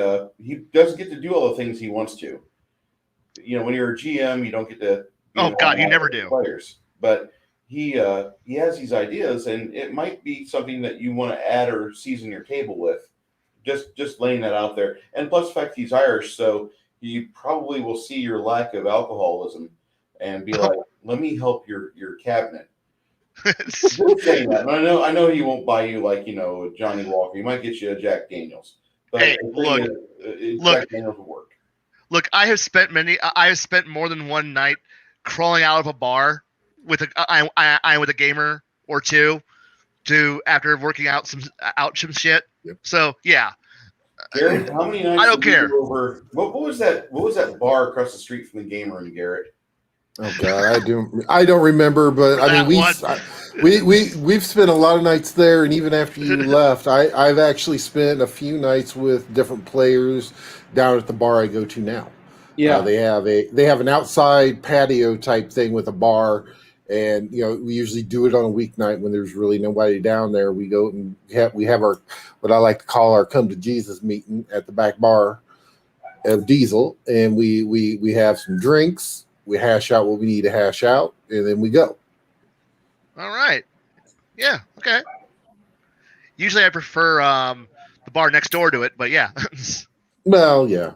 doesn't get to do all the things he wants to. When you're a GM, you don't get to. Oh God, you never do. Players, but he has these ideas, and it might be something that you want to add or season your table with. Just laying that out there. And plus the fact he's Irish, so he probably will see your lack of alcoholism and be like, let me help your cabinet. Just saying that. And I know he won't buy you like, a Johnny Walker. He might get you a Jack Daniels. But hey, Jack Daniels will work. Look, I have spent more than one night crawling out of a bar with a gamer or two after working out some shit. Yep. So yeah. Garrett, how many nights I don't care. What was that bar across the street from the game room, Garrett? Oh God, I don't remember, but I mean we've spent a lot of nights there, and even after you left, I've actually spent a few nights with different players down at the bar I go to now. Yeah, they have an outside patio type thing with a bar, and we usually do it on a weeknight when there's really nobody down there. We go and we have our what I like to call our come to Jesus meeting at the back bar. of Diesel, and we have some drinks. We hash out what we need to hash out, and then we go. All right. Yeah. Okay. Usually I prefer the bar next door to it, but yeah. Well, yeah,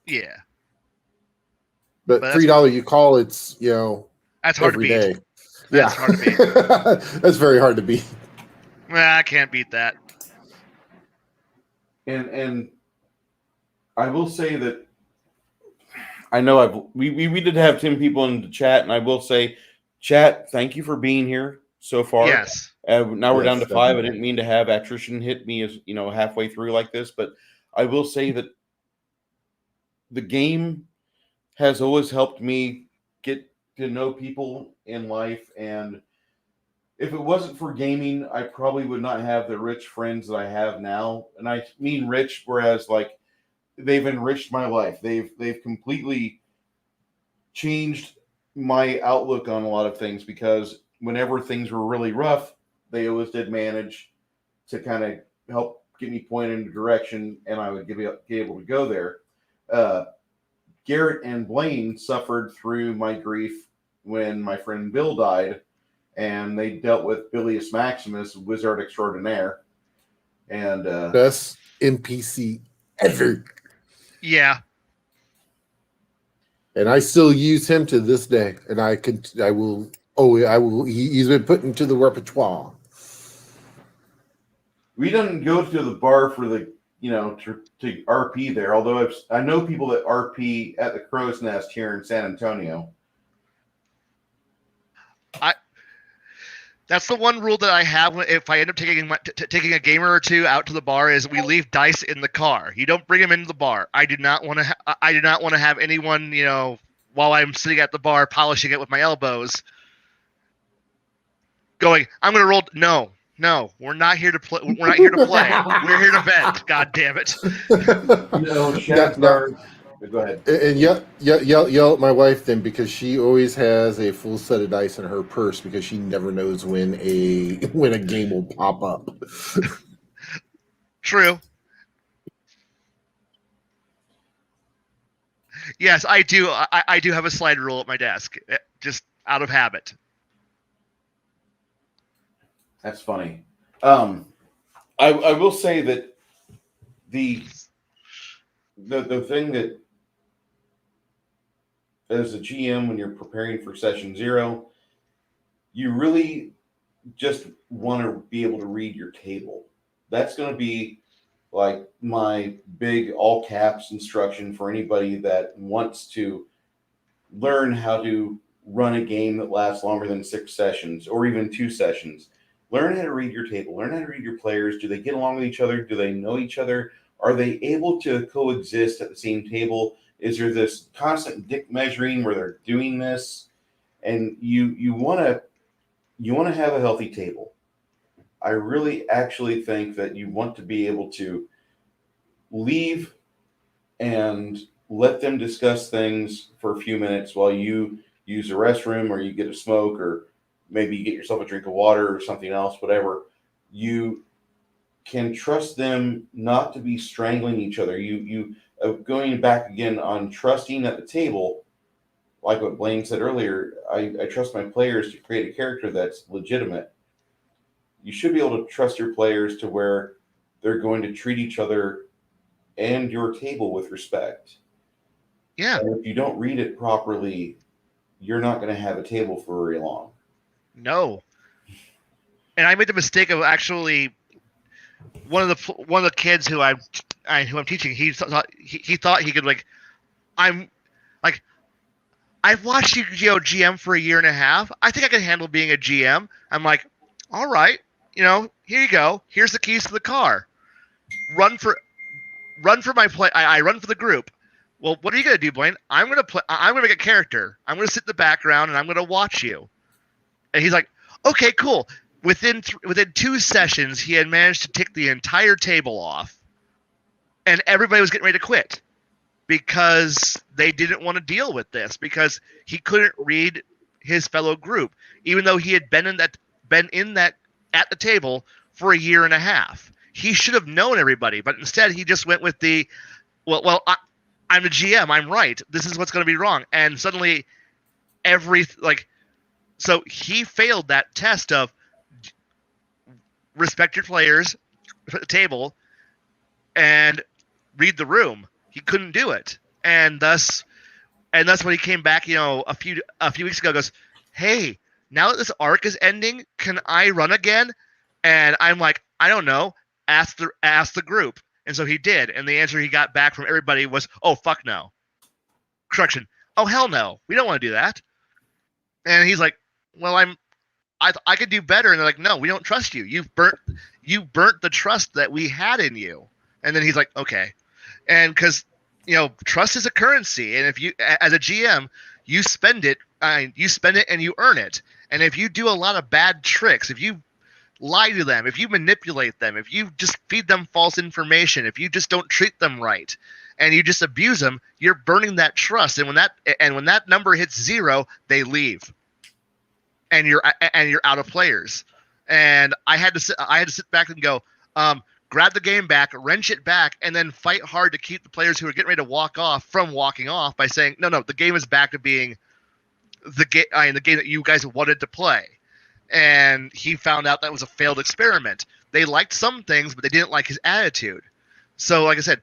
Yeah. but But $3 you call, it's that's hard every to beat. day. That's hard to beat. That's very hard to beat. I can't beat that. And I will say that I know we did have 10 people in the chat, and I will say, chat, thank you for being here so far. Yes. Now we're Yes, down to 5. definitely. I didn't mean to have attrition hit me as halfway through like this, but I will say that the game has always helped me get to know people in life, and if it wasn't for gaming, I probably would not have the rich friends that I have now. And I mean rich, whereas like they've enriched my life. They've completely changed my outlook on a lot of things, because whenever things were really rough, they always did manage to kind of help get me pointed in a direction, and I would be able to go there. Garrett and Blaine suffered through my grief when my friend Bill died, and they dealt with Bilius Maximus, Wizard Extraordinaire. And Best NPC ever. Yeah. And I still use him to this day. And I will. He's been put into the repertoire. we didn't go to the bar for the to RP there. Although I know people that RP at the Crow's Nest here in San Antonio. That's the one rule that I have if I end up taking a gamer or two out to the bar, is we leave dice in the car. You don't bring them into the bar. I do not want to have anyone, while I'm sitting at the bar polishing it with my elbows, going, I'm going to roll. No, we're not here to play. We're not here to play. We're here to vent. God damn it. Go ahead. And yell at my wife then, because she always has a full set of dice in her purse, because she never knows when a game will pop up. True. Yes, I do. I do have a slide rule at my desk, just out of habit. That's funny. I will say that the thing that, as a GM, when you're preparing for session 0, you really just want to be able to read your table. That's going to be like my big all caps instruction for anybody that wants to learn how to run a game that lasts longer than 6 sessions or even 2 sessions. Learn how to read your table. Learn how to read your players. Do they get along with each other? Do they know each other? Are they able to coexist at the same table? Is there this constant dick measuring where they're doing this? And you want to have a healthy table. I really actually think that you want to be able to leave and let them discuss things for a few minutes while you use the restroom, or you get a smoke, or maybe you get yourself a drink of water or something else, whatever. You can trust them not to be strangling each other. You going back again on trusting at the table, like what Blaine said earlier, I trust my players to create a character that's legitimate. You should be able to trust your players to where they're going to treat each other and your table with respect. Yeah. And if you don't read it properly, you're not going to have a table for very long. No. And I made the mistake of actually one of the kids who I'm teaching. He thought he could I've watched you GM for a year and a half. I think I can handle being a GM. I'm like, all right, here you go. Here's the keys to the car. Run for my play. I run for the group. Well, what are you gonna do, Blaine? I'm gonna make a character. I'm gonna sit in the background and I'm gonna watch you. And he's like, okay, cool. Within 2 sessions, he had managed to tick the entire table off, and everybody was getting ready to quit because they didn't want to deal with this, because he couldn't read his fellow group, even though he had been in that at the table for a year and a half. He should have known everybody, but instead he just went with the I'm a GM. I'm right. This is what's going to be wrong. And suddenly, so he failed that test of respect your players at the table and read the room. He couldn't do it, and thus when he came back, a few weeks ago, goes, "Hey, now that this arc is ending, can I run again?" And I'm like, "I don't know. Ask the group." And so he did, and the answer he got back from everybody was, "Oh, fuck no." Correction. "Oh, hell no. We don't want to do that." And he's like, "Well, I could do better." And they're like, "No, we don't trust you. You burnt the trust that we had in you." And then he's like, "Okay." And because trust is a currency, and if you, as a GM, you spend it and you earn it. And if you do a lot of bad tricks, if you lie to them, if you manipulate them, if you just feed them false information, if you just don't treat them right, and you just abuse them, you're burning that trust. And when that number hits 0, they leave, and you're out of players. And I had to sit back and go, grab the game back, wrench it back, and then fight hard to keep the players who are getting ready to walk off from walking off by saying, no, the game is back to being the game that you guys wanted to play. And he found out that was a failed experiment. They liked some things, but they didn't like his attitude. So, like I said,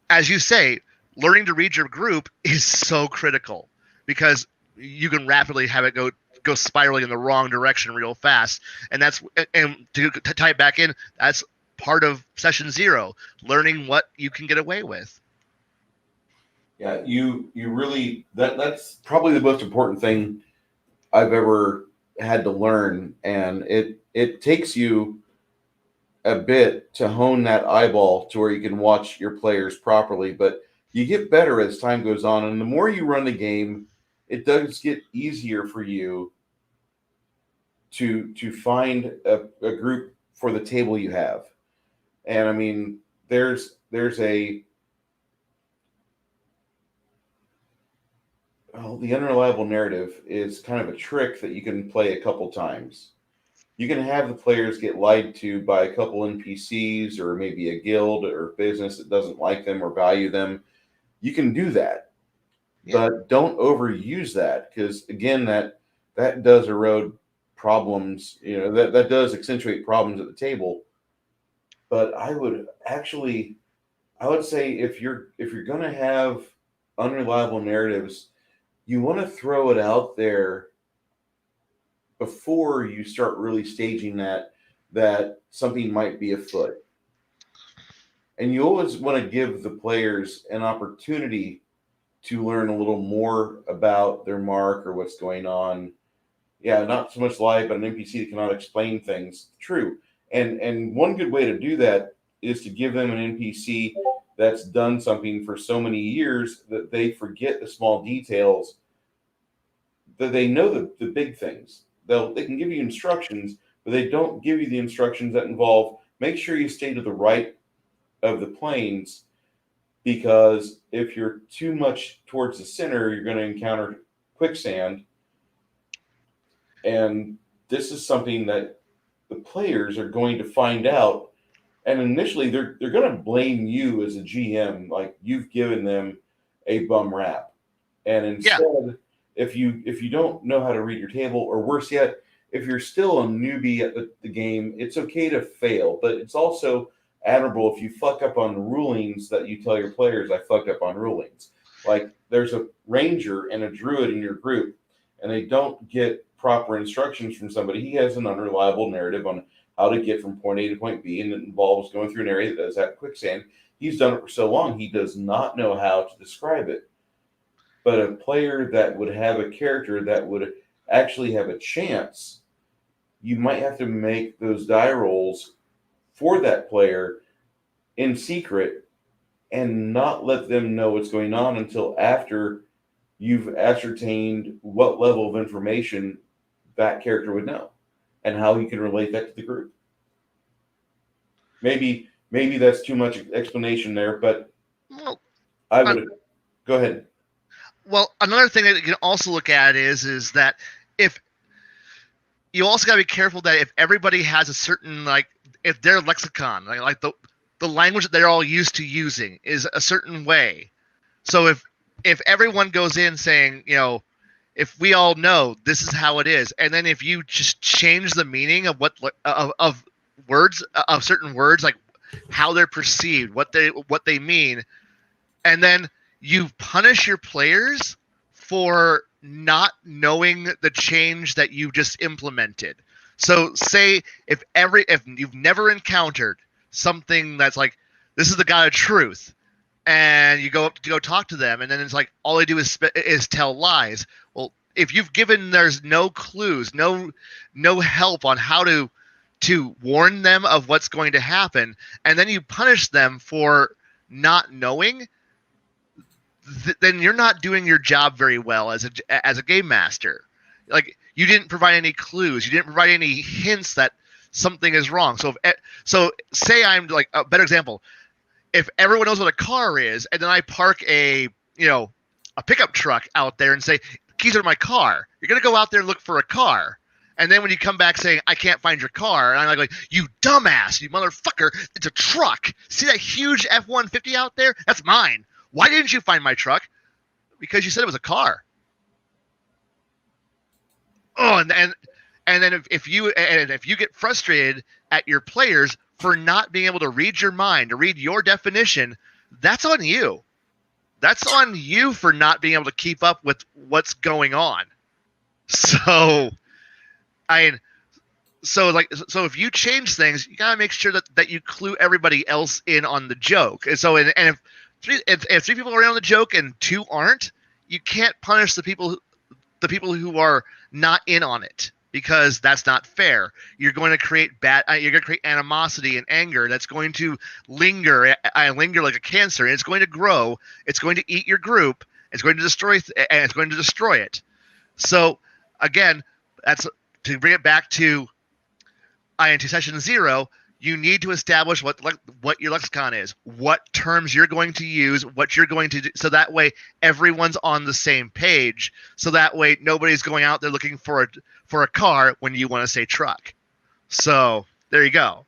as you say, learning to read your group is so critical, because you can rapidly have it go spiraling in the wrong direction real fast. And to tie it back in, that's part of session 0, learning what you can get away with. Yeah, you really, that's probably the most important thing I've ever had to learn, and it takes you a bit to hone that eyeball to where you can watch your players properly, but you get better as time goes on, and the more you run the game, it does get easier for you to find a group for the table you have. And I mean, there's the unreliable narrative is kind of a trick that you can play a couple times. You can have the players get lied to by a couple NPCs, or maybe a guild or business that doesn't like them or value them. You can do that, but don't overuse that, because again, that does erode problems. That does accentuate problems at the table. But I would say if you're going to have unreliable narratives, you want to throw it out there before you start really staging that something might be afoot. And you always want to give the players an opportunity to learn a little more about their mark or what's going on. Yeah, not so much lie, but an NPC that cannot explain things. True. And one good way to do that is to give them an NPC that's done something for so many years that they forget the small details, that they know the big things. They can give you instructions, but they don't give you the instructions that involve, make sure you stay to the right of the planes, because if you're too much towards the center, you're going to encounter quicksand. And this is something that the players are going to find out. And initially, they're going to blame you as a GM, like you've given them a bum rap. And instead, if you don't know how to read your table, or worse yet, if you're still a newbie at the game, it's okay to fail. But it's also admirable if you fuck up on rulings, that you tell your players, I fucked up on rulings. Like, there's a ranger and a druid in your group, and they don't get proper instructions from somebody. He has an unreliable narrative on how to get from point A to point B, and it involves going through an area that does have quicksand. He's done it for so long, he does not know how to describe it. But a player that would have a character that would actually have a chance, you might have to make those die rolls for that player in secret and not let them know what's going on until after you've ascertained what level of information that character would know and how you can relate that to the group. Maybe that's too much explanation there, but I would go ahead. Well, another thing that you can also look at is that if you also got to be careful that if everybody has a certain, like, if their lexicon, like the language that they're all used to using is a certain way, So if everyone goes in saying, if we all know this is how it is, and then if you just change the meaning of what of words of certain words, like how they're perceived, what they mean, and then you punish your players for not knowing the change that you just implemented. So say if you've never encountered something that's like, this is the God of truth, and you go up to go talk to them, and then it's like all they do is tell lies. Well, if you've given there's no clues, no help on how to warn them of what's going to happen, and then you punish them for not knowing, then you're not doing your job very well as a game master. Like, you didn't provide any clues, you didn't provide any hints that something is wrong. So say I'm like a better example. If everyone knows what a car is, and then I park a pickup truck out there and say, keys are my car, you're gonna go out there and look for a car. And then when you come back saying, I can't find your car, and I'm like, you dumbass, you motherfucker, it's a truck. See that huge F-150 out there? That's mine. Why didn't you find my truck? Because you said it was a car. Oh, and then if you get frustrated at your players for not being able to read your mind, to read your definition, that's on you. That's on you for not being able to keep up with what's going on. So if you change things, you gotta make sure that you clue everybody else in on the joke. And so if three people are in on the joke and two aren't, you can't punish the people who are not in on it, because that's not fair. You're going to create animosity and anger that's going to linger like a cancer, and it's going to grow. It's going to eat your group. It's going to destroy it. So again, that's to bring it back to INT session 0. You need to establish what your lexicon is, what terms you're going to use, what you're going to do, so that way everyone's on the same page. So that way nobody's going out there looking for a car when you want to say truck. So there you go.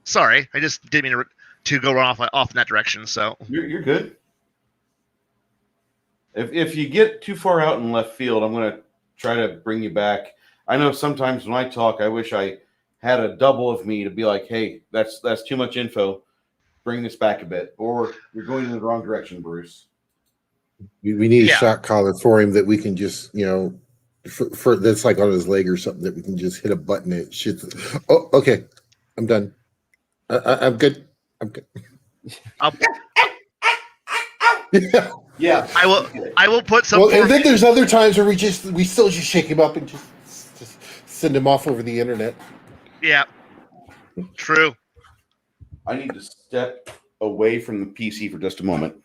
Sorry, I just didn't mean to go off in that direction. So you're good. If you get too far out in left field, I'm going to try to bring you back. I know sometimes when I talk, I wish I had a double of me to be like, hey, that's too much info. Bring this back a bit. Or you're going in the wrong direction, Bruce. We need a shot collar for him that we can just, for that's like on his leg or something, that we can just hit a button and it shits. Oh, okay. I'm done. I'm good. I'm good. Yeah. I will put some. Well, and then there's other times where we still just shake him up and just send him off over the internet. Yeah. True. I need to step away from the PC for just a moment.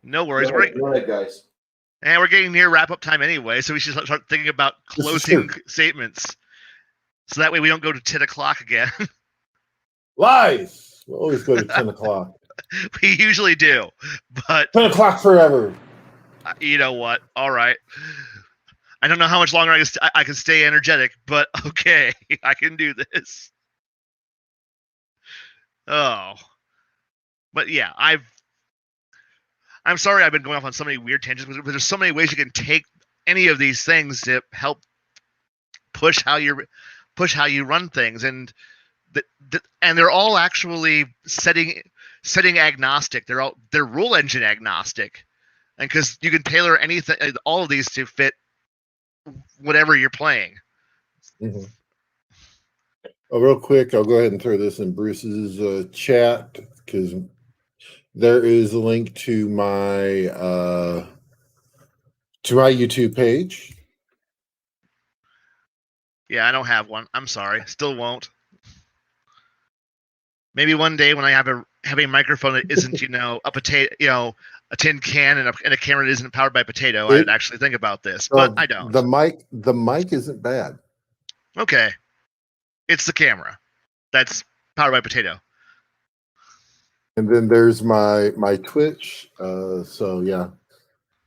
No worries. Go ahead, guys. And we're getting near wrap-up time anyway, so we should start thinking about closing statements. So that way we don't go to 10 o'clock again. Lies! We'll always go to 10 o'clock. We usually do, but 10 o'clock forever. You know what? All right. I don't know how much longer I can stay energetic, but okay, I can do this. Oh. But yeah, I'm sorry I've been going off on so many weird tangents, but there's so many ways you can take any of these things to help push how you run things, and they're all actually setting agnostic. They're rule engine agnostic, and because you can tailor anything, all of these to fit whatever you're playing. Mm-hmm. Oh, real quick, I'll go ahead and throw this in Bruce's chat, because there is a link to my YouTube page. Yeah, I don't have one. I'm sorry. Still won't. Maybe one day when I have a microphone that isn't, a potato, a tin can and a camera that isn't powered by potato, I'd actually think about this, but I don't. The mic isn't bad. Okay. It's the camera that's powered by potato. And then there's my Twitch. So yeah,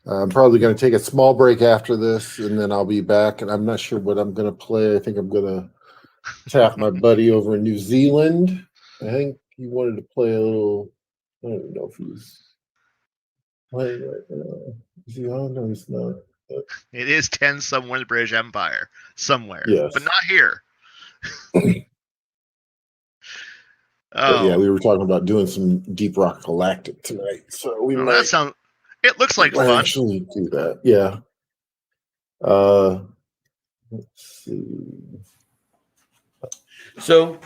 I'm probably going to take a small break after this, and then I'll be back. And I'm not sure what I'm going to play. I think I'm going to tap my buddy over in New Zealand. I think he wanted to play a little. I don't know if he's playing right now. Is he on? No, he's not. It is 10 somewhere in the British Empire. Somewhere. Yes. But not here. But yeah, Oh, we were talking about doing some Deep Rock Galactic tonight, so we well, might that sounds. It looks like might fun. actually do that. Yeah. Let's see. So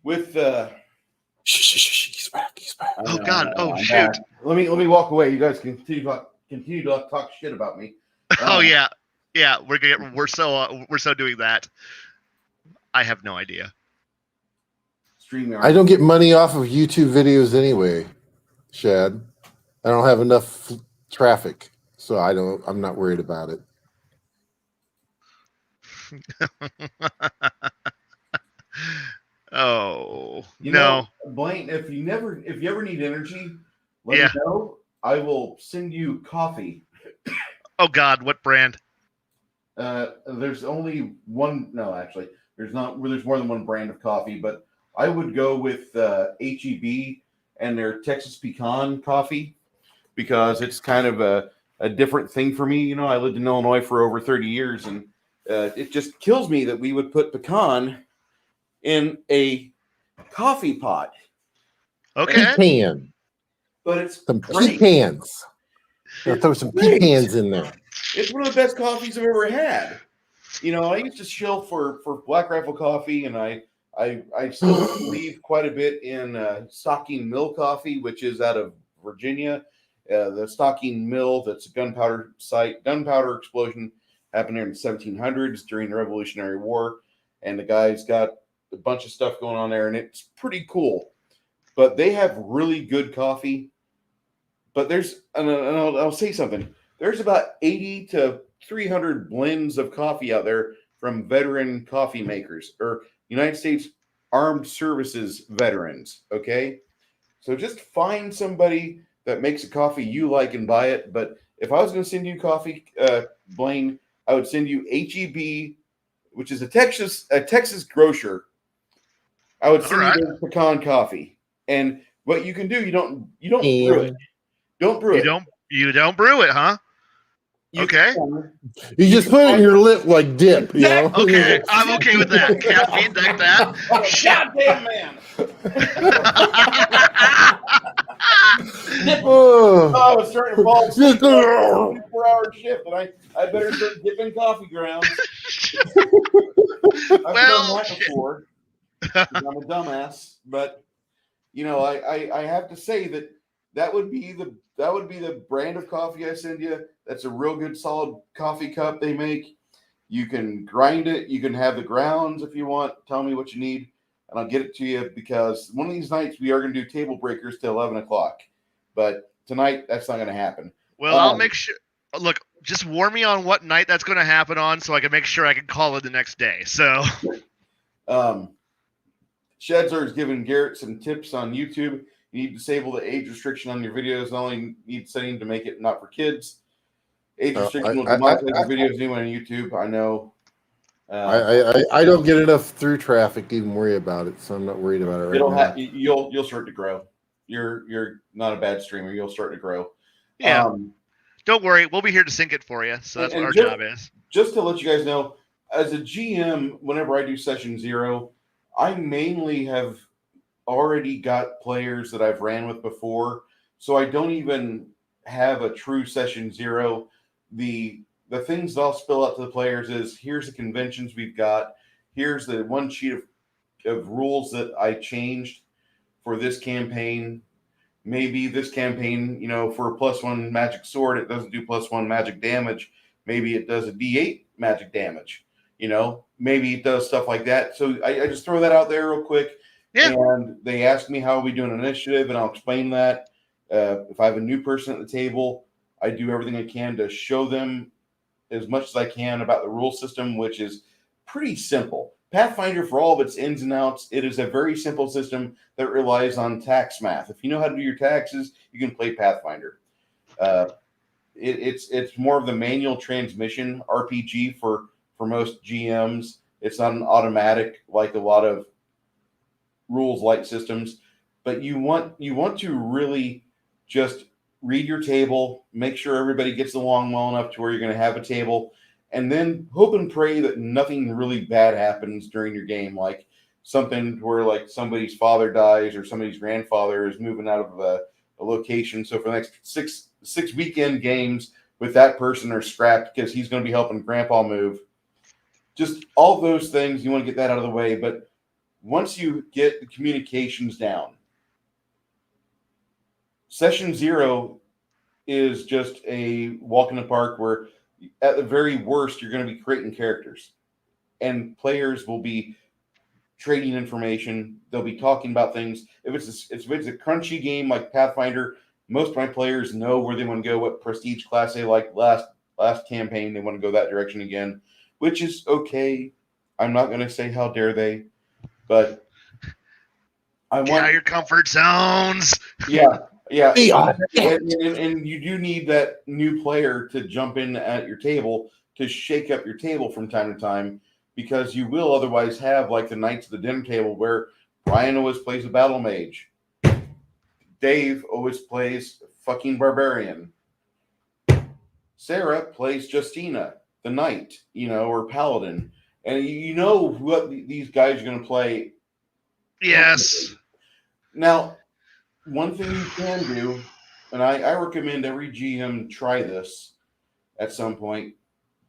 with He's back. He's back. Oh, God. Oh, I'm shoot. back. Let me walk away. You guys continue to talk shit about me. Oh yeah, we're so doing that. I have no idea. StreamYard. I don't get money off of YouTube videos anyway, Shad. I don't have enough traffic, so I'm not worried about it. Oh You no. know, Blaine, if you ever need energy, let Yeah. me know. I will send you coffee. Oh God, what brand? There's only one. No, actually, there's not. There's more than one brand of coffee, but I would go with HEB and their Texas Pecan coffee because it's kind of a different thing for me. You know, I lived in Illinois for over 30 years, and it just kills me that we would put pecan in a coffee pot. Okay. Pecan. But it's Some great. pecans. I'll throw some Great. pecans in there. It's one of the best coffees I've ever had. You know, I used to shill for Black Rifle Coffee, and I still believe quite a bit in Stocking Mill Coffee, which is out of Virginia. The Stocking Mill, that's a gunpowder site. Gunpowder explosion happened there in the 1700s during the Revolutionary War, and the guy's got a bunch of stuff going on there, and it's pretty cool. But they have really good coffee. But I'll say something. There's about 80 to 300 blends of coffee out there from veteran coffee makers or United States Armed Services veterans. Okay. So just find somebody that makes a coffee you like and buy it. But if I was going to send you coffee, Blaine, I would send you HEB, which is a Texas grocer. I would send you their pecan coffee. And what you can do, you don't brew it. Don't brew it. You don't brew it, huh? Okay. You just put it in your lip like dip. You know? Okay, I'm okay with that. Caffeine like that. Goddamn man! Oh, I was starting to fall asleep. 4-hour shift, and I better start dipping coffee grounds. I've done that before. I'm a dumbass, but you know, I have to say that would be the brand of coffee I send you. That's a real good solid coffee cup they make. You can grind it. You can have the grounds if you want. Tell me what you need, and I'll get it to you because one of these nights we are going to do Tablebreakers till 11 o'clock. But tonight, that's not going to happen. Well, I'll make sure. Look, just warn me on what night that's going to happen on so I can make sure I can call it the next day. So, Shedzer is giving Garrett some tips on YouTube. You need to disable the age restriction on your videos. Not only need setting to make it not for kids. Age restriction will demonetize your videos anyway on YouTube. I know. I don't get enough through traffic to even worry about it, so I'm not worried about it right now. You'll start to grow. You're not a bad streamer. You'll start to grow. Yeah. Don't worry. We'll be here to sync it for you. So that's what our job is. Just to let you guys know, as a GM, whenever I do session 0, I mainly have already got players that I've ran with before. So I don't even have a true session 0. The things that I'll spill out to the players is here's the conventions we've got. Here's the one sheet of rules that I changed for this campaign. Maybe this campaign, you know, for a +1 magic sword, it doesn't do +1 magic damage. Maybe it does a D8 magic damage. You know, maybe it does stuff like that. So I just throw that out there real quick. Yeah. And they ask me how are we doing an initiative, and I'll explain that. If I have a new person at the table, I do everything I can to show them as much as I can about the rule system, which is pretty simple. Pathfinder, for all of its ins and outs, it is a very simple system that relies on tax math. If you know how to do your taxes, you can play Pathfinder. It's more of the manual transmission RPG for most GMs. It's not an automatic like a lot of rules light systems, but you want to really just read your table, make sure everybody gets along well enough to where you're going to have a table, and then hope and pray that nothing really bad happens during your game, like something where like somebody's father dies or somebody's grandfather is moving out of a location. So for the next six weekend games with that person are scrapped because he's going to be helping grandpa move. Just all those things, you want to get that out of the way. But once you get the communications down, session 0 is just a walk in the park where at the very worst, you're going to be creating characters and players will be trading information. They'll be talking about things. If it's a crunchy game like Pathfinder, most of my players know where they want to go, what prestige class they like. Last campaign, they want to go that direction again, which is okay. I'm not going to say how dare they, but I Get want out of your comfort zones. Yeah. Yeah. And you do need that new player to jump in at your table to shake up your table from time to time, because you will otherwise have like the Knights of the Dinner Table where Brian always plays a battle mage. Dave always plays fucking barbarian. Sarah plays Justina, the knight, or paladin. And you know what these guys are going to play. Yes. Now, one thing you can do, and I recommend every GM try this at some point,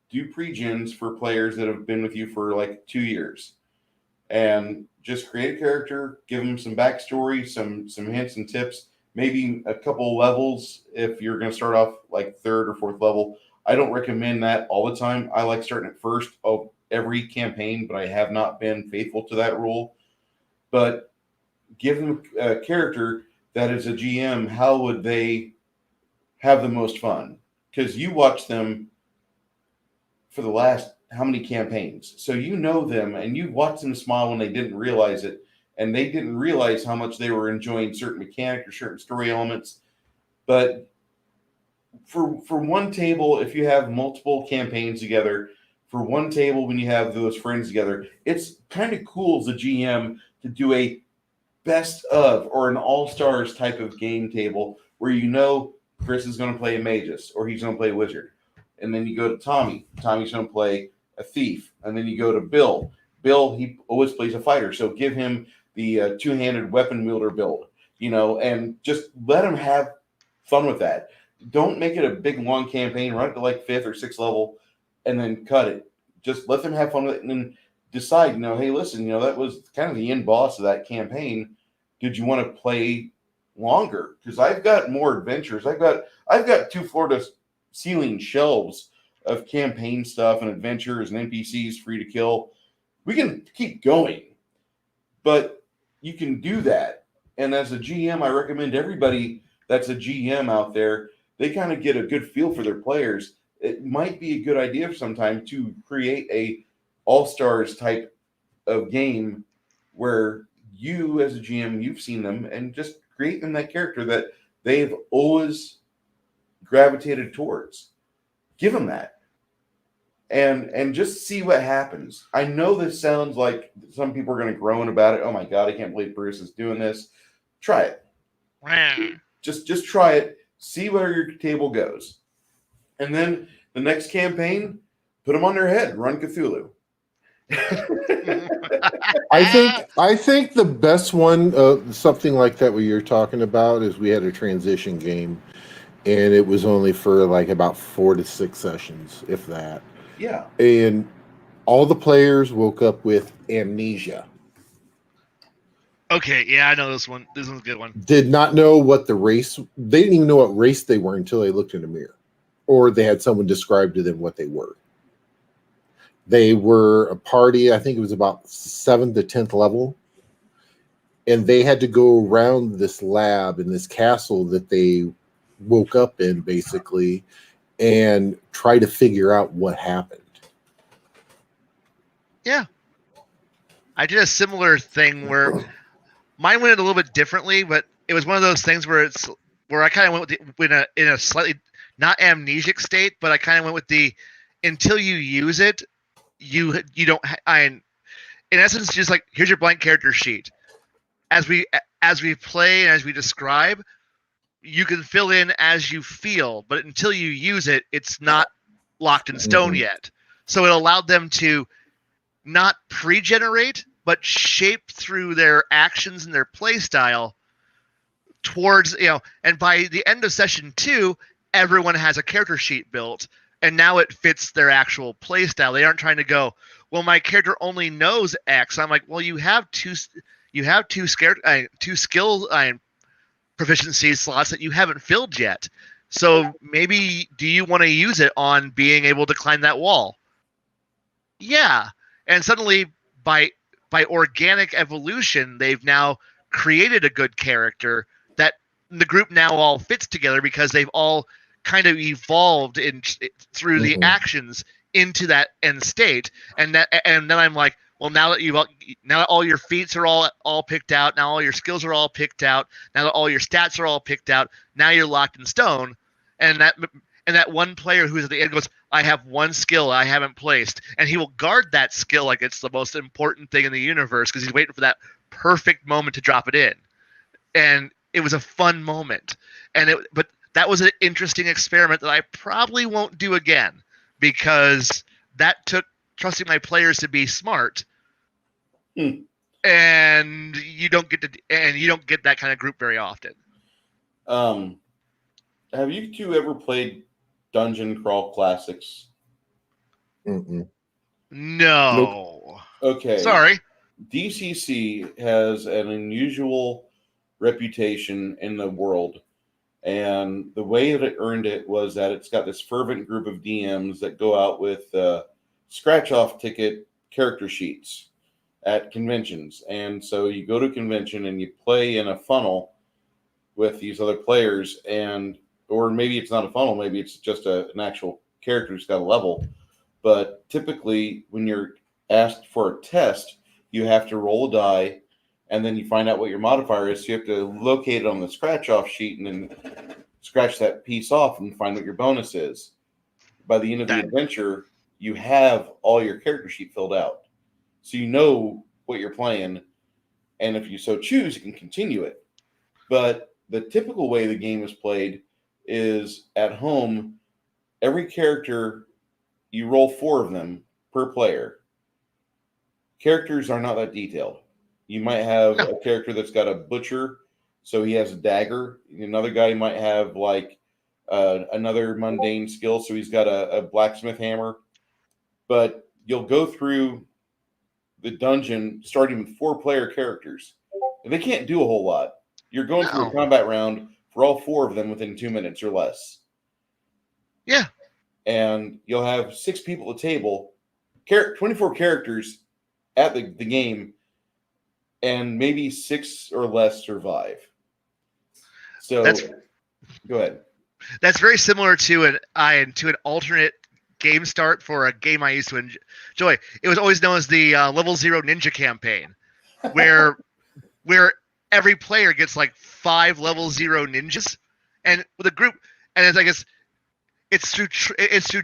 do pre-gens for players that have been with you for like 2 years. And just create a character, give them some backstory, some hints and tips, maybe a couple levels if you're going to start off like 3rd or 4th level. I don't recommend that all the time. I like starting at first of every campaign, but I have not been faithful to that rule. But give them a character that is a GM, how would they have the most fun? Because you watch them for the last how many campaigns. So you know them and you watch them smile when they didn't realize it, and they didn't realize how much they were enjoying certain mechanic or certain story elements. But for one table, if you have multiple campaigns together, for one table when you have those friends together, it's kind of cool as a GM to do a best of or an all-stars type of game table where Chris is going to play a magus or he's going to play a wizard. And then you go to Tommy. Tommy's going to play a thief. And then you go to Bill. Bill, he always plays a fighter. So give him the two-handed weapon wielder build, and just let him have fun with that. Don't make it a big, long campaign. Run it to like 5th or 6th level and then cut it. Just let them have fun with it and then decide, hey, listen, that was kind of the end boss of that campaign. Did you want to play longer? Because I've got more adventures. I've got 2 floor-to-ceiling shelves of campaign stuff and adventures and NPCs free to kill. We can keep going, but you can do that. And as a GM, I recommend everybody that's a GM out there, they kind of get a good feel for their players. It might be a good idea sometime to create a all-stars type of game where you as a GM, you've seen them, and just create them that character that they've always gravitated towards. Give them that. And just see what happens. I know this sounds like some people are going to groan about it. Oh my God, I can't believe Bruce is doing this. Try it. Just try it. See where your table goes. And then the next campaign, put them on their head. Run Cthulhu. I think the best one, something like that, what you're talking about, is we had a transition game, and it was only for like about 4 to 6 sessions, if that. Yeah. And all the players woke up with amnesia. Okay, yeah, I know this one. This one's a good one. Did not know what the race. They didn't even know what race they were until they looked in a mirror, or they had someone describe to them what they were. They were a party, I think it was about 7th to 10th level, and they had to go around this lab in this castle that they woke up in, basically, and try to figure out what happened. Yeah. I did a similar thing where mine went a little bit differently, but it was one of those things where I kind of went in a slightly not amnesic state, but I kind of went with the until you use it, you don't. In essence, just like here's your blank character sheet. As we as we play and as we describe, you can fill in as you feel, but until you use it, it's not locked in stone yet. So it allowed them to not pre-generate, but shape through their actions and their play style towards, and by the end of session 2, everyone has a character sheet built, and now it fits their actual play style. They aren't trying to go, well, my character only knows X. I'm like, well, you have two skill proficiency slots that you haven't filled yet. So maybe do you want to use it on being able to climb that wall? Yeah. And suddenly by organic evolution, they've now created a good character that the group now all fits together because they've all kind of evolved through the actions into that end state. And then I'm like, well, now that all your feats are all picked out, now all your skills are all picked out, now that all your stats are all picked out, now you're locked in stone. And that one player who's at the end goes, I have one skill I haven't placed, and he will guard that skill like it's the most important thing in the universe because he's waiting for that perfect moment to drop it in. And it was a fun moment, but that was an interesting experiment that I probably won't do again because that took trusting my players to be smart, and you don't get that kind of group very often. Have you two ever played Dungeon Crawl Classics? Mm-mm. No. Nope. Okay. Sorry. DCC has an unusual reputation in the world, and the way that it earned it was that it's got this fervent group of DMs that go out with scratch-off ticket character sheets at conventions. And so you go to a convention and you play in a funnel with these other players, or maybe it's not a funnel, maybe it's just an actual character who's got a level. But typically, when you're asked for a test, you have to roll a die, and then you find out what your modifier is. So you have to locate it on the scratch-off sheet and then scratch that piece off and find what your bonus is. By the end of the adventure, you have all your character sheet filled out. So you know what you're playing, and if you so choose, you can continue it. But the typical way the game is played is at home, every character, you roll 4 of them per player. Characters are not that detailed. You might have a character that's got a butcher, so he has a dagger. Another guy might have like another mundane skill, so he's got a blacksmith hammer. But you'll go through the dungeon starting with 4-player characters. And they can't do a whole lot. You're going through a combat round for all 4 of them within 2 minutes or less. Yeah. And you'll have 6 people at the table, 24 characters at the game, and maybe 6 or less survive. So go ahead. That's very similar to an alternate game start for a game I used to enjoy. It was always known as the Level 0 Ninja campaign, where every player gets like 5 Level 0 ninjas, and with a group, and it's through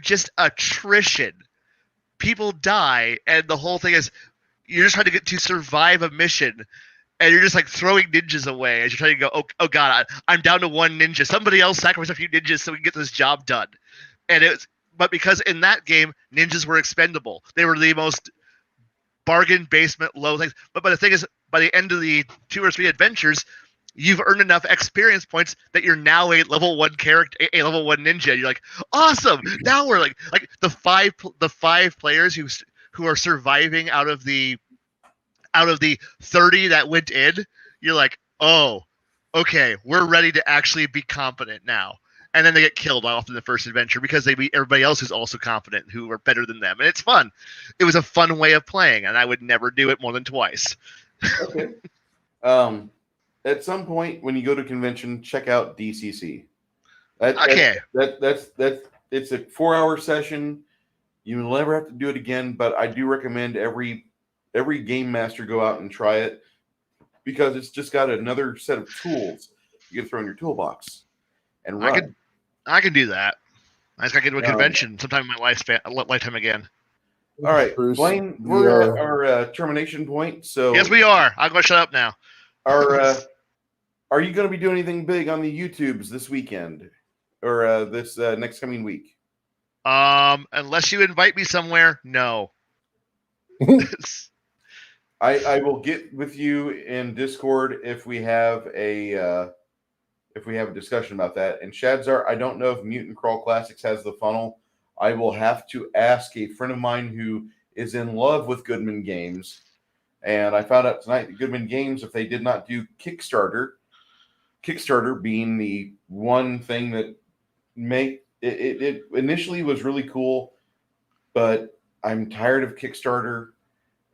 just attrition. People die, and the whole thing is you're just trying to survive a mission, and you're just like throwing ninjas away as you're trying to go, oh god, I'm down to 1 ninja. Somebody else sacrifice a few ninjas so we can get this job done. But because in that game, ninjas were expendable. They were the most bargain basement low things. But the thing is, by the end of the 2 or 3 adventures, you've earned enough experience points that you're now a level 1 character, a level 1 ninja. You're like, awesome! Now we're like the five players who are surviving out of the 30 that went in. You're like, oh, okay, we're ready to actually be competent now. And then they get killed off in the first adventure because they beat everybody else who's also competent, who are better than them. And it's fun. It was a fun way of playing, and I would never do it more than twice. Okay. At some point when you go to convention, check out DCC. Okay. That's it's a 4-hour session. You will never have to do it again, but I do recommend every game master go out and try it because it's just got another set of tools you can throw in your toolbox and run. I can do that. I just got to get to a convention sometime in my lifetime again. All right, Bruce, Blaine, we're at our termination point. So yes, we are. I'm going to shut up now. Our Are you going to be doing anything big on the YouTubes this weekend or this next coming week? Unless you invite me somewhere, no. I will get with you in Discord if we have a discussion about that. And Shadzar, I don't know if Mutant Crawl Classics has the funnel. I will have to ask a friend of mine who is in love with Goodman Games. And I found out tonight that Goodman Games, if they did not do Kickstarter being the one thing that it initially was really cool, but I'm tired of Kickstarter.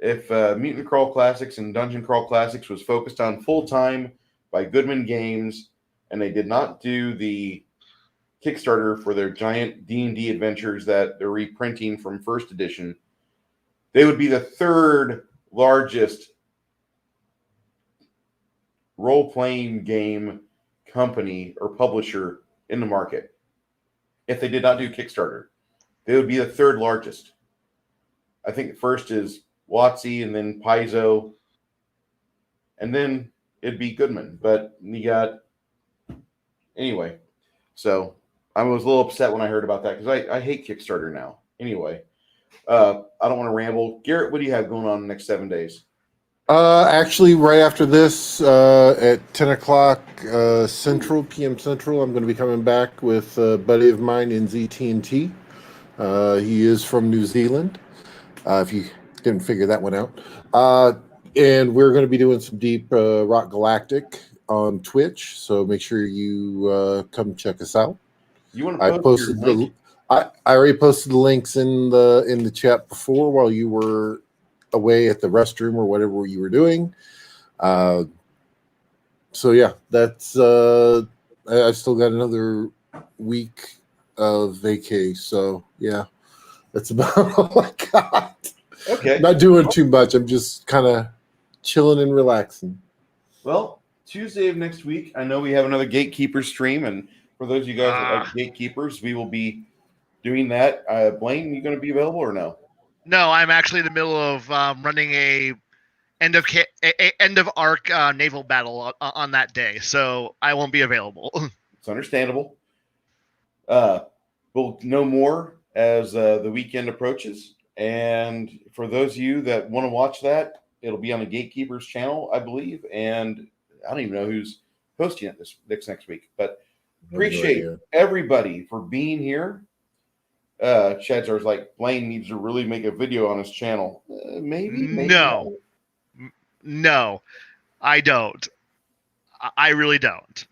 If Mutant Crawl Classics and Dungeon Crawl Classics was focused on full-time by Goodman Games, and they did not do the Kickstarter for their giant D&D adventures that they're reprinting from first edition, they would be the third largest role-playing game company or publisher in the market. If they did not do Kickstarter, they would be the third largest. I think the first is WotC, and then Paizo, and then it'd be Goodman. But you got anyway. So I was a little upset when I heard about that because I hate Kickstarter now. Anyway, I don't want to ramble. Garrett, what do you have going on the next 7 days? Actually, right after this, at 10 o'clock Central, PM Central, I'm going to be coming back with a buddy of mine in ZT&T. He is from New Zealand, if you didn't figure that one out. And we're going to be doing some deep Rock Galactic on Twitch, so make sure you come check us out. You want to post your link? I already posted the links in the chat before while you were away at the restroom or whatever you were doing. So yeah, that's I've still got another week of vacay. So yeah, that's about all I got. Okay. Not doing too much. I'm just kind of chilling and relaxing. Well, Tuesday of next week, I know we have another Gatekeeper stream, and for those of you guys that like Gatekeepers, we will be doing that. Blaine, you going to be available or no? No, I'm actually in the middle of running a end of arc naval battle on that day, so I won't be available. It's understandable. We'll know more as the weekend approaches, and for those of you that want to watch that, it'll be on the Gatekeepers channel, I believe, and I don't even know who's hosting it this next week, but appreciate everybody for being here. Shadzar's like, Blaine needs to really make a video on his channel. Maybe no, I don't. I really don't.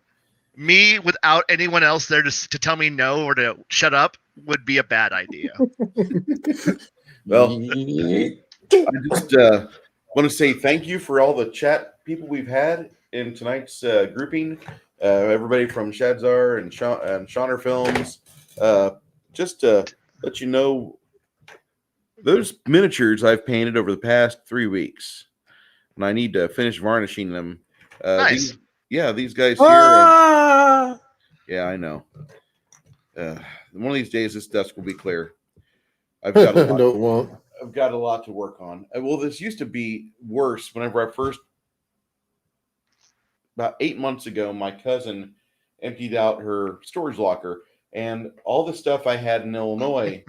Me without anyone else there to tell me no or to shut up would be a bad idea. Well, I just want to say thank you for all the chat people we've had in tonight's grouping. Everybody from Shadzar and Shawner Films. Just to let you know, those miniatures I've painted over the past 3 weeks, and I need to finish varnishing them. Nice. These guys here. Yeah, I know. One of these days, this desk will be clear. I've got a lot. No, it won't. I've got a lot to work on. Well, this used to be worse. Whenever I first, about 8 months ago, my cousin emptied out her storage locker, and all the stuff I had in Illinois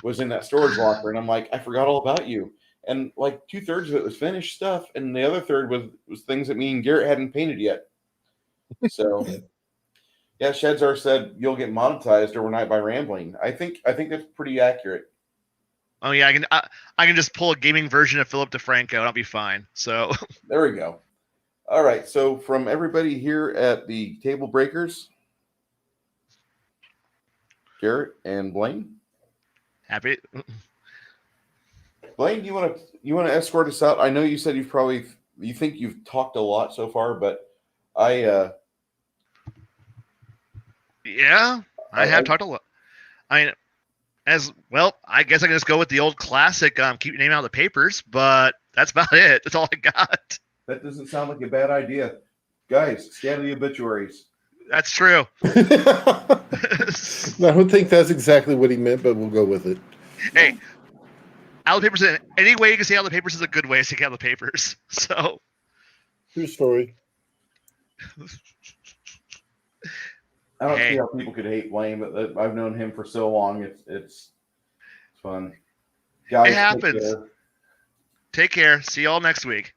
was in that storage locker. And I'm like, I forgot all about you. And like 2/3 of it was finished stuff, and the other third was things that me and Garrett hadn't painted yet. So, yeah, Shadzar said you'll get monetized overnight by rambling. I think that's pretty accurate. Oh yeah, I can just pull a gaming version of Philip DeFranco and I'll be fine. So there we go. All right. So from everybody here at the Tablebreakers, Garrett and Blaine. Happy. Blaine, you want to escort us out? I know you said you think you've talked a lot so far, but I have talked a lot. As well, I guess I can just go with the old classic, keep your name out of the papers, but that's about it. That's all I got. That doesn't sound like a bad idea. Guys, scan the obituaries. That's true. I don't think that's exactly what he meant, but we'll go with it. Hey, out of the papers, any way you can say out of the papers is a good way to get out of the papers. So, True story. I don't Hey. see how people could hate Blaine, but I've known him for so long. It's fun. Guys, It happens. Take care. See y'all next week.